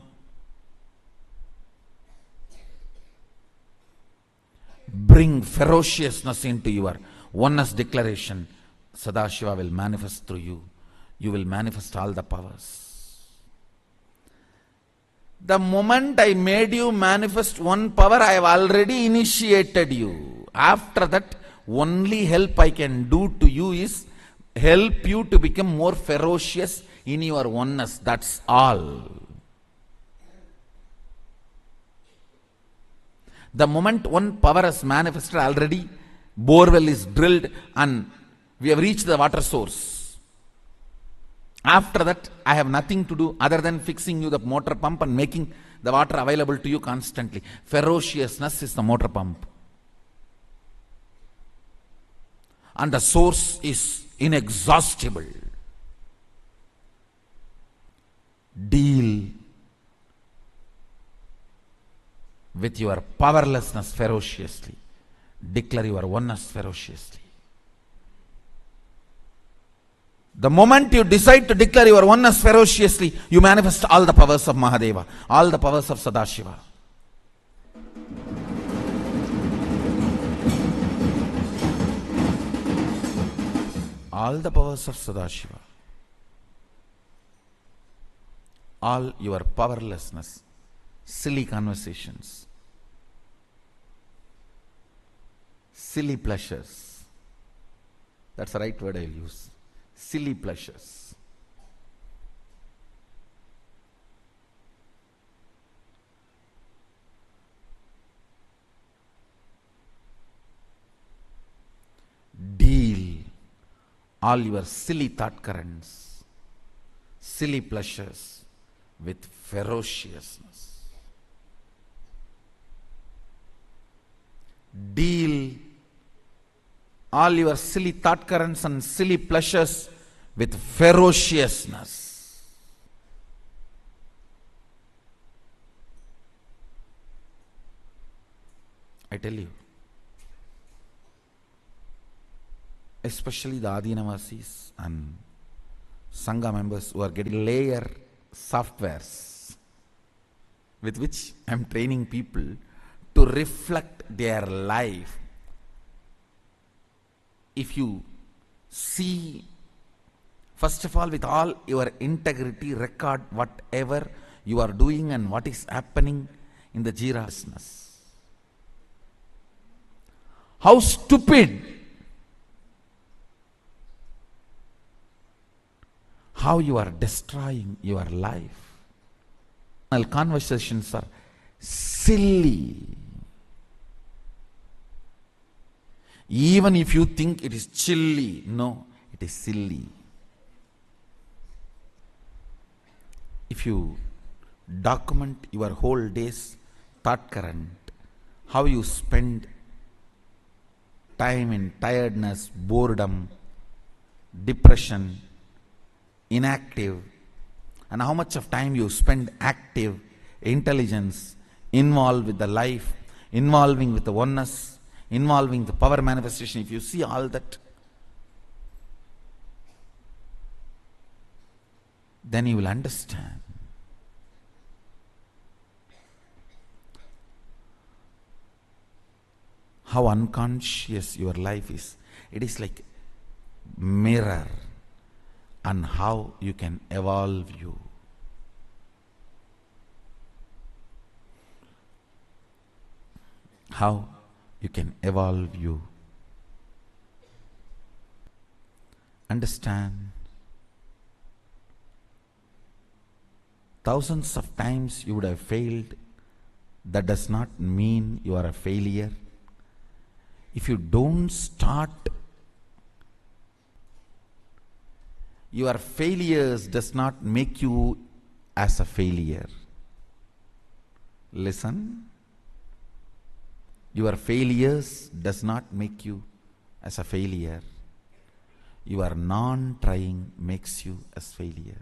Bring ferociousness into your oneness declaration. Sadashiva will manifest through you. You will manifest all the powers. The moment I made you manifest one power, I have already initiated you. After that, only help I can do to you is help you to become more ferocious in your oneness. That's all. The moment one power is manifested, already borewell is drilled and we have reached the water source. After that, I have nothing to do other than fixing you the motor pump and making the water available to you constantly. Ferociousness is the motor pump. And the source is inexhaustible. Deal with your powerlessness ferociously. Declare your oneness ferociously. The moment you decide to declare your oneness ferociously, you manifest all the powers of Mahadeva, all the powers of Sadashiva. All the powers of Sadashiva. All your powerlessness, silly conversations, silly pleasures. That's the right word I'll use. Silly pleasures. Deal all your silly thought currents, silly pleasures with ferociousness. Deal all your silly thought currents and silly pleasures with ferociousness. I tell you, especially the Adinavasis and Sangha members who are getting layer softwares with which I am training people to reflect their life. If you see, first of all, with all your integrity, record whatever you are doing and what is happening in the Jira business. How stupid, how you are destroying your life. Conversations are silly. Even if you think it is chilly, no, it is silly. If you document your whole day's thought current, how you spend time in tiredness, boredom, depression, inactive, and how much of time you spend active, intelligence, involved with the life, involving with the oneness, involving the power manifestation. If you see all that, then you will understand how unconscious your life is. It is like mirror, and how you can evolve you. How you can evolve you. Understand, thousands of times you would have failed. That does not mean you are a failure. If you don't start, your failures does not make you as a failure. Listen. Your failures does not make you as a failure. Your non-trying makes you as failure.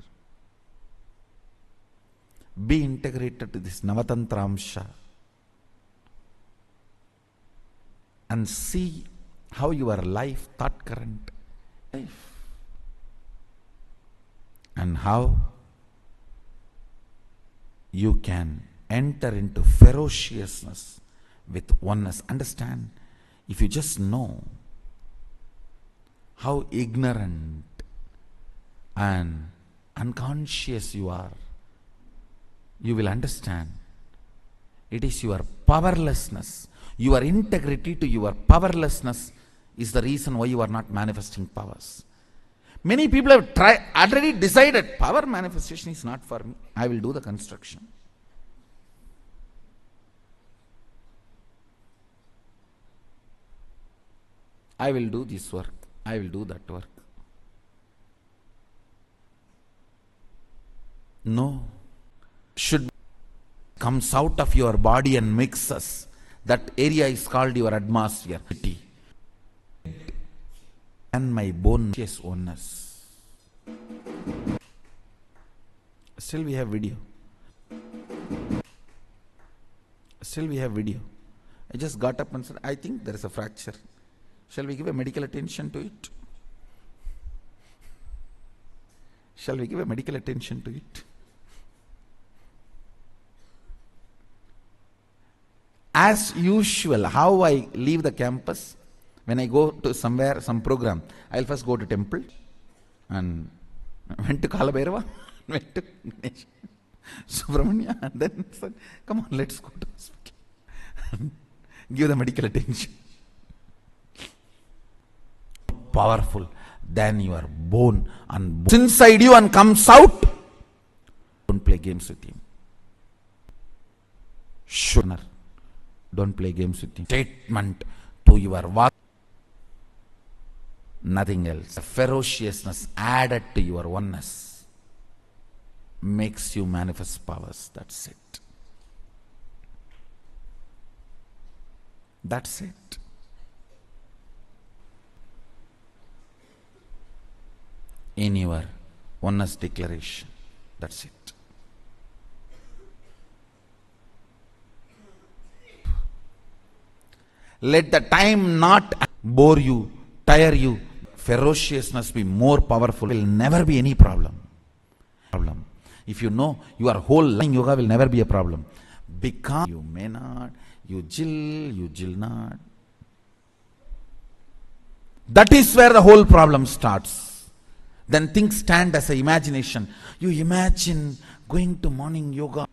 Be integrated to this Navatantramsha and see how your life, thought current, life, and how you can enter into ferociousness with oneness. Understand, if you just know how ignorant and unconscious you are, you will understand it is your powerlessness, your integrity to your powerlessness is the reason why you are not manifesting powers. Many people have already decided power manifestation is not for me. I will do the construction. I will do this work. I will do that work. No. Should comes out of your body and mixes. That area is called your atmosphere. And my bone is oneness. Still we have video. Still we have video. I just got up and said, I think there is a fracture. Shall we give a medical attention to it? Shall we give a medical attention to it? As usual, how I leave the campus, when I go to somewhere, some program, I'll first go to temple and went to Kalabhairava, went to Ganesh, Subramanya, and then said, come on, let's go to hospital. Give the medical attention. Powerful than your bone and bones inside you and comes out. Don't play games with him. Sure. Don't play games with him. Statement to your work. Nothing else. The ferociousness added to your oneness makes you manifest powers. That's it. That's it. In your oneness declaration. That's it. Let the time not bore you, tire you. Ferociousness be more powerful. Will never be any problem. If you know your whole life yoga will never be a problem. Become, you may not, you jill not. That is where the whole problem starts. Then things stand as an imagination. You imagine going to morning yoga.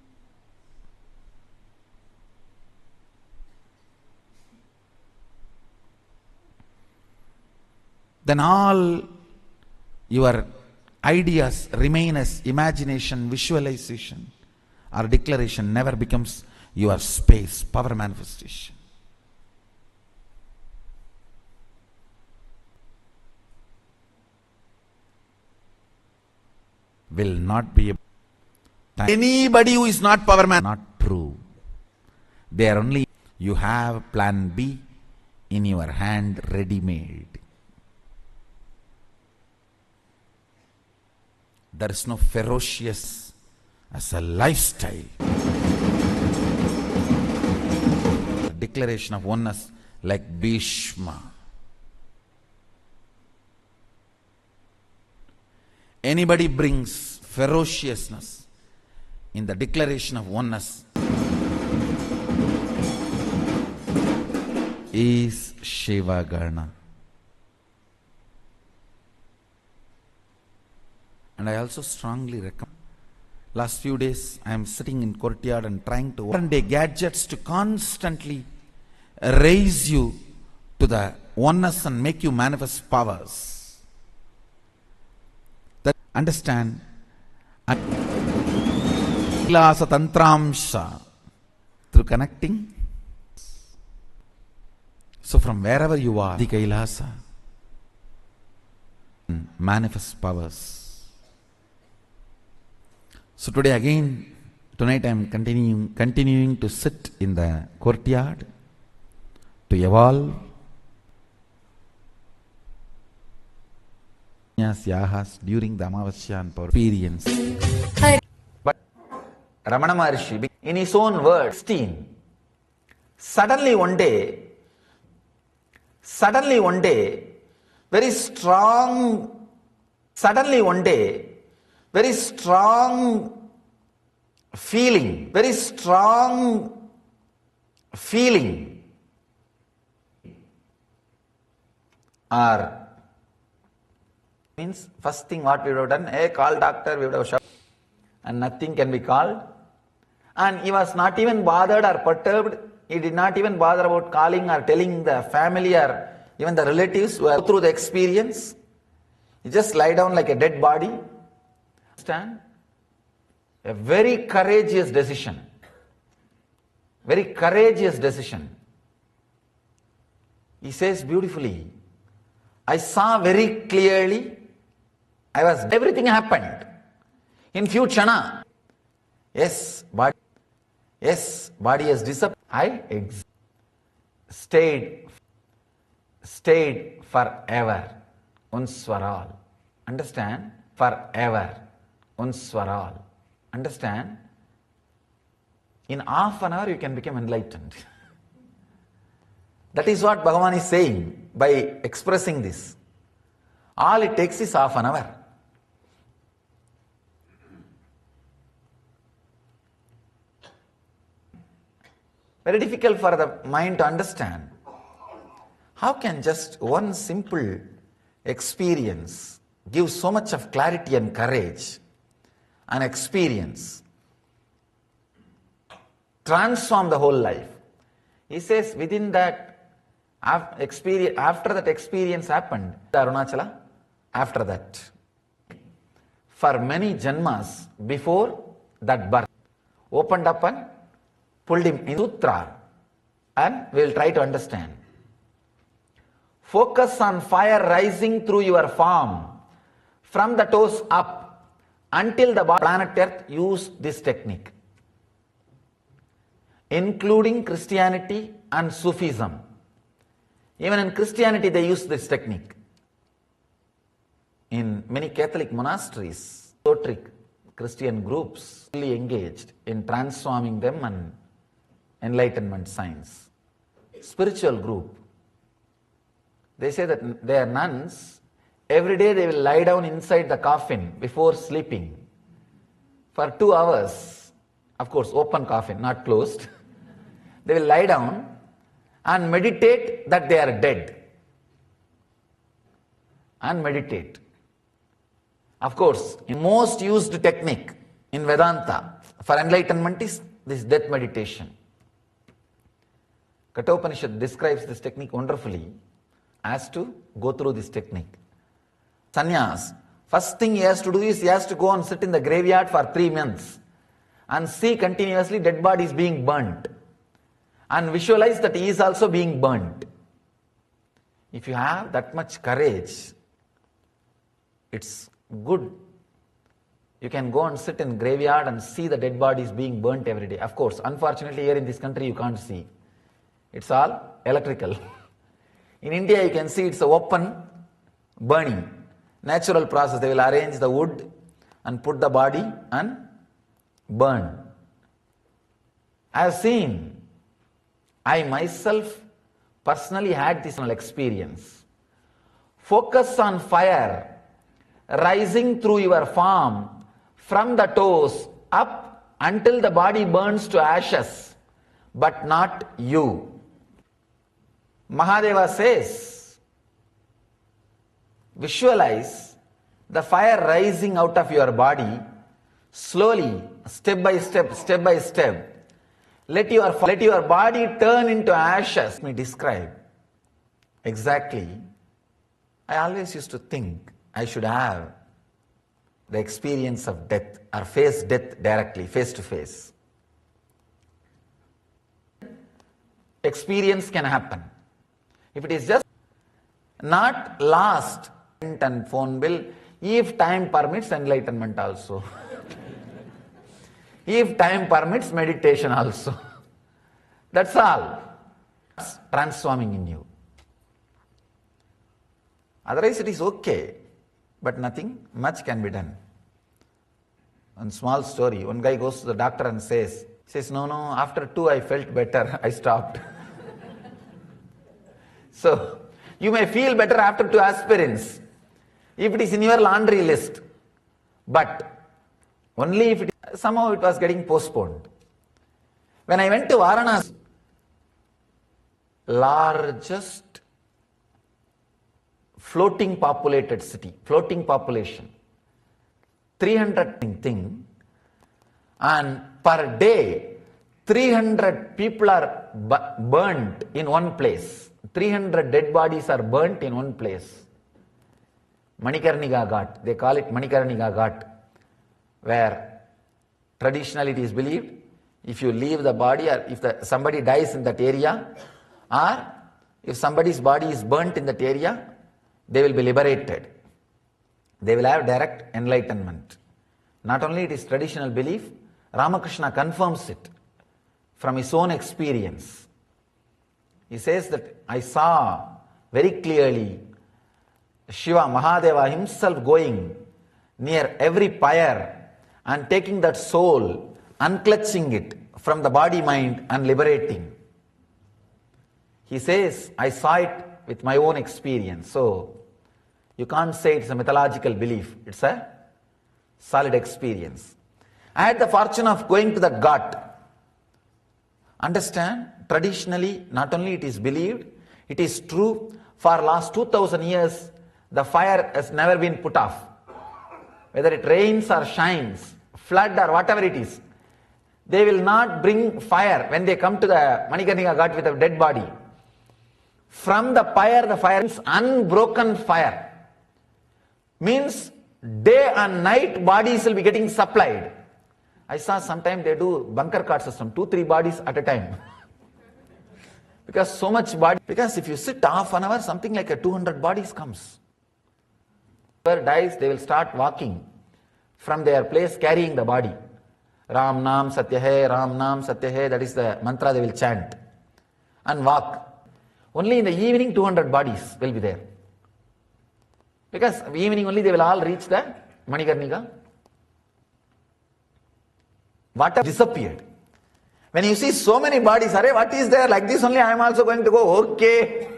Then all your ideas remain as imagination, visualization, or declaration, never becomes your space, power manifestation. Will not be able. Anybody who is not power man, not true. They are only, you have plan B in your hand, ready made. There is no ferocious as a lifestyle. Declaration of oneness like Bhishma. Anybody brings ferociousness in the declaration of oneness is Shiva Gana. And I also strongly recommend. Last few days I am sitting in courtyard and trying to modern day gadgets to constantly raise you to the oneness and make you manifest powers. That understand KAILASA Tantramsha through connecting. So from wherever you are, the KAILASA manifest powers. So today again, tonight I am continuing to sit in the courtyard to evolve. During the Amavasya and Power experience. But Ramana Maharshi, in his own words, 16, suddenly one day, very strong feeling or means first thing what we would have done, hey, call doctor, we would have shouted, and nothing can be called. And he was not even bothered or perturbed. He did not even bother about calling or telling the family or even the relatives who are through the experience. He just lie down like a dead body. Understand? A very courageous decision. Very courageous decision. He says beautifully, I saw very clearly, everything happened. In few chana. Yes, body has disappeared. I stayed forever. Once for all. Understand? Forever. Once for all. Understand? In half an hour you can become enlightened. That is what Bhagavan is saying by expressing this. All it takes is half an hour. Very difficult for the mind to understand. How can just one simple experience give so much of clarity and courage and experience, transform the whole life? He says within that experience, after that experience happened, Arunachala, after that, for many janmas before that birth, opened up and pulled him in sutra, and we will try to understand. Focus on fire rising through your form from the toes up until the planet Earth. Use this technique, including Christianity and Sufism. Even in Christianity they use this technique. In many Catholic monasteries, esoteric Christian groups really engaged in transforming them and enlightenment science. Spiritual group. They say that they are nuns. Every day they will lie down inside the coffin before sleeping for 2 hours of course open coffin, not closed. They will lie down and meditate that they are dead. And meditate. Of course, the most used technique in Vedanta for enlightenment is this death meditation. Kathopanishad describes this technique wonderfully as to go through this technique. Sannyas, first thing he has to do is he has to go and sit in the graveyard for 3 months and see continuously dead bodies being burnt and visualize that he is also being burnt. If you have that much courage, it's good. You can go and sit in graveyard and see the dead bodies being burnt every day. Of course, unfortunately here in this country you can't see. It's all electrical. In India you can see it's a open burning. Natural process. They will arrange the wood and put the body and burn. I have seen. I myself personally had this experience. Focus on fire rising through your form from the toes up until the body burns to ashes, but not you. Mahadeva says, visualize the fire rising out of your body slowly, step by step, step by step. Let your body turn into ashes. Let me describe exactly. I always used to think I should have the experience of death or face death directly, face to face. Experience can happen. If it is just not last and phone bill, if time permits, enlightenment also. If time permits, meditation also. That's all. It's transforming in you. Otherwise it is okay, but nothing much can be done. One small story, one guy goes to the doctor and says, no, after 2 I felt better, I stopped. So, you may feel better after 2 aspirins, if it is in your laundry list, but only if somehow it was getting postponed. When I went to Varanasi, largest floating populated city, floating population, 300 thing, and per day 300 people are burnt in one place. 300 dead bodies are burnt in one place. Manikarnika Ghat, they call it Manikarnika Ghat, where traditionally it is believed if you leave the body or if somebody dies in that area or if somebody's body is burnt in that area, they will be liberated. They will have direct enlightenment. Not only it is traditional belief, Ramakrishna confirms it from his own experience. He says that I saw very clearly Shiva, Mahadeva himself going near every pyre and taking that soul, unclutching it from the body mind and liberating. He says, I saw it with my own experience. So, you can't say it's a mythological belief. It's a solid experience. I had the fortune of going to that ghat. Understand, traditionally, not only it is believed, it is true, for last 2000 years, the fire has never been put off. Whether it rains or shines, flood or whatever it is, they will not bring fire when they come to the Manikarnika Ghat with a dead body. From the fire is unbroken fire. Means day and night bodies will be getting supplied. I saw sometime they do bunker cart system, 2-3 bodies at a time. Because so much body, because if you sit half an hour, something like a 200 bodies comes. Whoever dies, they will start walking from their place carrying the body. Ram Nam Satya Hai, Ram Nam Satya Hai, that is the mantra they will chant. And walk. Only in the evening 200 bodies will be there. Because evening only they will all reach the Manikarnika. Water disappeared. When you see so many bodies, array, what is there? Like this only I am also going to go, okay.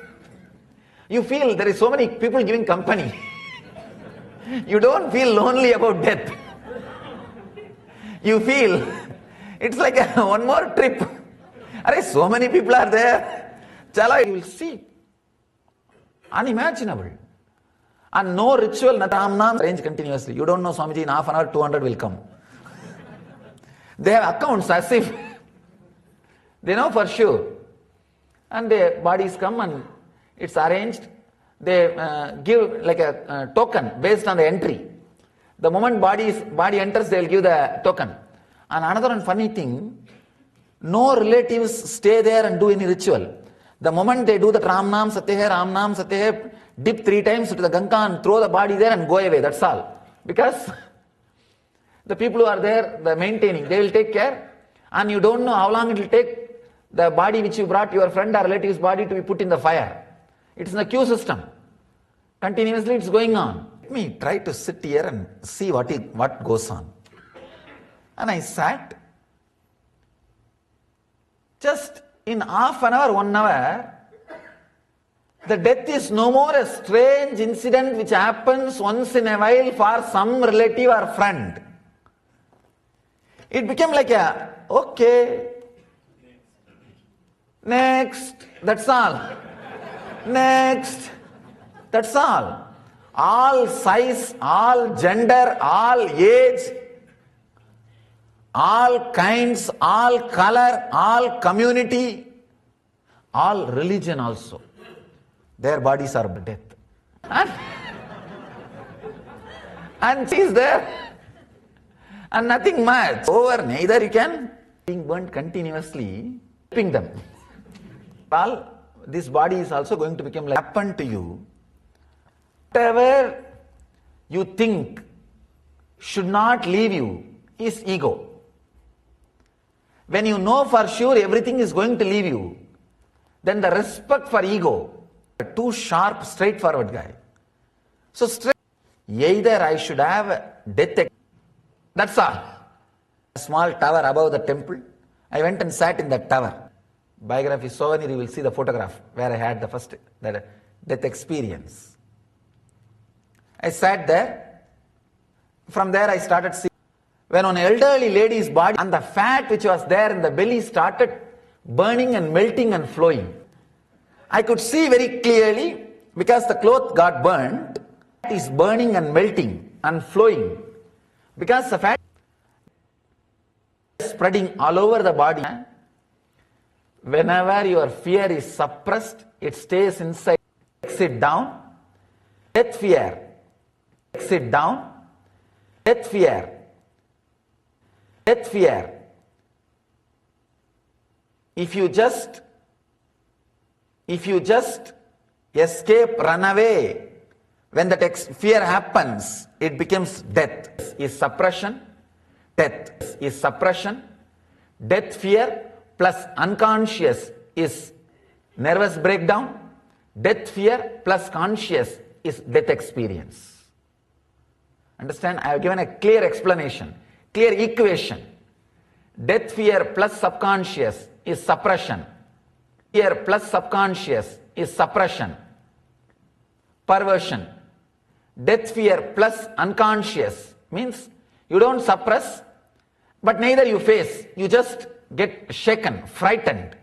You feel there is so many people giving company. You don't feel lonely about death. You feel It's like one more trip. So many people are there. Chala, you will see. Unimaginable. And no ritual, Nam arrange continuously. You don't know Swamiji, in half an hour, 200 will come. They have accounts as if they know for sure. And the bodies come and it's arranged. They give like a token based on the entry. The moment body enters, they will give the token. And another funny thing, no relatives stay there and do any ritual. The moment they do the Ram Nam Satyahe, dip 3 times to the Ganga and throw the body there and go away, that's all. Because the people who are there, the maintaining, they will take care. And you don't know how long it will take the body which you brought, your friend or relative's body, to be put in the fire. It's in the queue system. Continuously it's going on. Let me try to sit here and see what goes on. And I sat. Just in half an hour, 1 hour, the death is no more a strange incident which happens once in a while for some relative or friend. It became like okay, next, that's all. Next, that's all. All size, all gender, all age, all kinds, all color, all community, all religion also. Their bodies are death. And she is there. And nothing much. Over, neither you can being burnt continuously, keeping them. Well, this body is also going to become like happen to you. Whatever you think should not leave you is ego. When you know for sure everything is going to leave you, then the respect for ego, a too sharp, straightforward guy. So either I should have death, that's all. A small tower above the temple. I went and sat in that tower. Biography souvenir, you will see the photograph where I had the death experience. I sat there. From there I started seeing when an elderly lady's body and the fat which was there in the belly started burning and melting and flowing. I could see very clearly because the cloth got burnt, it is burning and melting and flowing. Because the fat is spreading all over the body. Whenever your fear is suppressed, it stays inside. Exit down. Death fear. Exit down. Death fear. Death fear. If you just escape, run away, when that fear happens, it becomes death. Is suppression. Death is suppression. Death fear plus unconscious is nervous breakdown. Death fear plus conscious is death experience. Understand? I have given a clear explanation, clear equation. Death fear plus subconscious is suppression. Fear plus subconscious is suppression. Perversion. Death fear plus unconscious means you don't suppress, but neither you face. You just get shaken, frightened.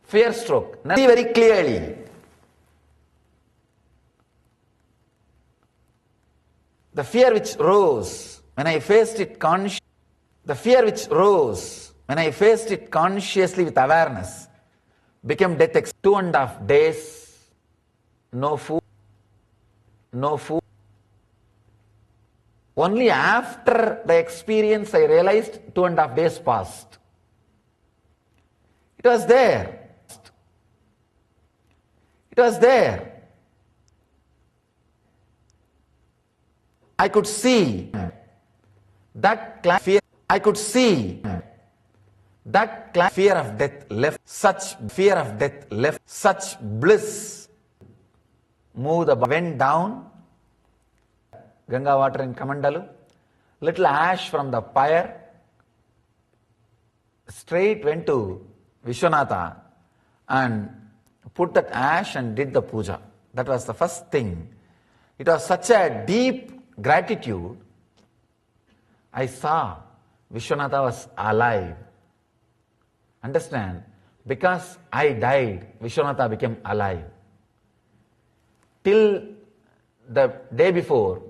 Fear stroke. See very clearly. The fear which rose when I faced it consciously, the fear which rose when I faced it consciously with awareness became death. 2.5 days, no food, no food. Only after the experience I realized 2.5 days passed. It was there. It was there. I could see that fear. I could see that fear of death left. Such fear of death left. Such bliss. Went down. Ganga water in Kamandalu. Little ash from the pyre. Straight went to Vishwanatha and put that ash and did the puja. That was the first thing. It was such a deep gratitude. I saw Vishwanatha was alive. Understand? Because I died, Vishwanatha became alive. Till the day before,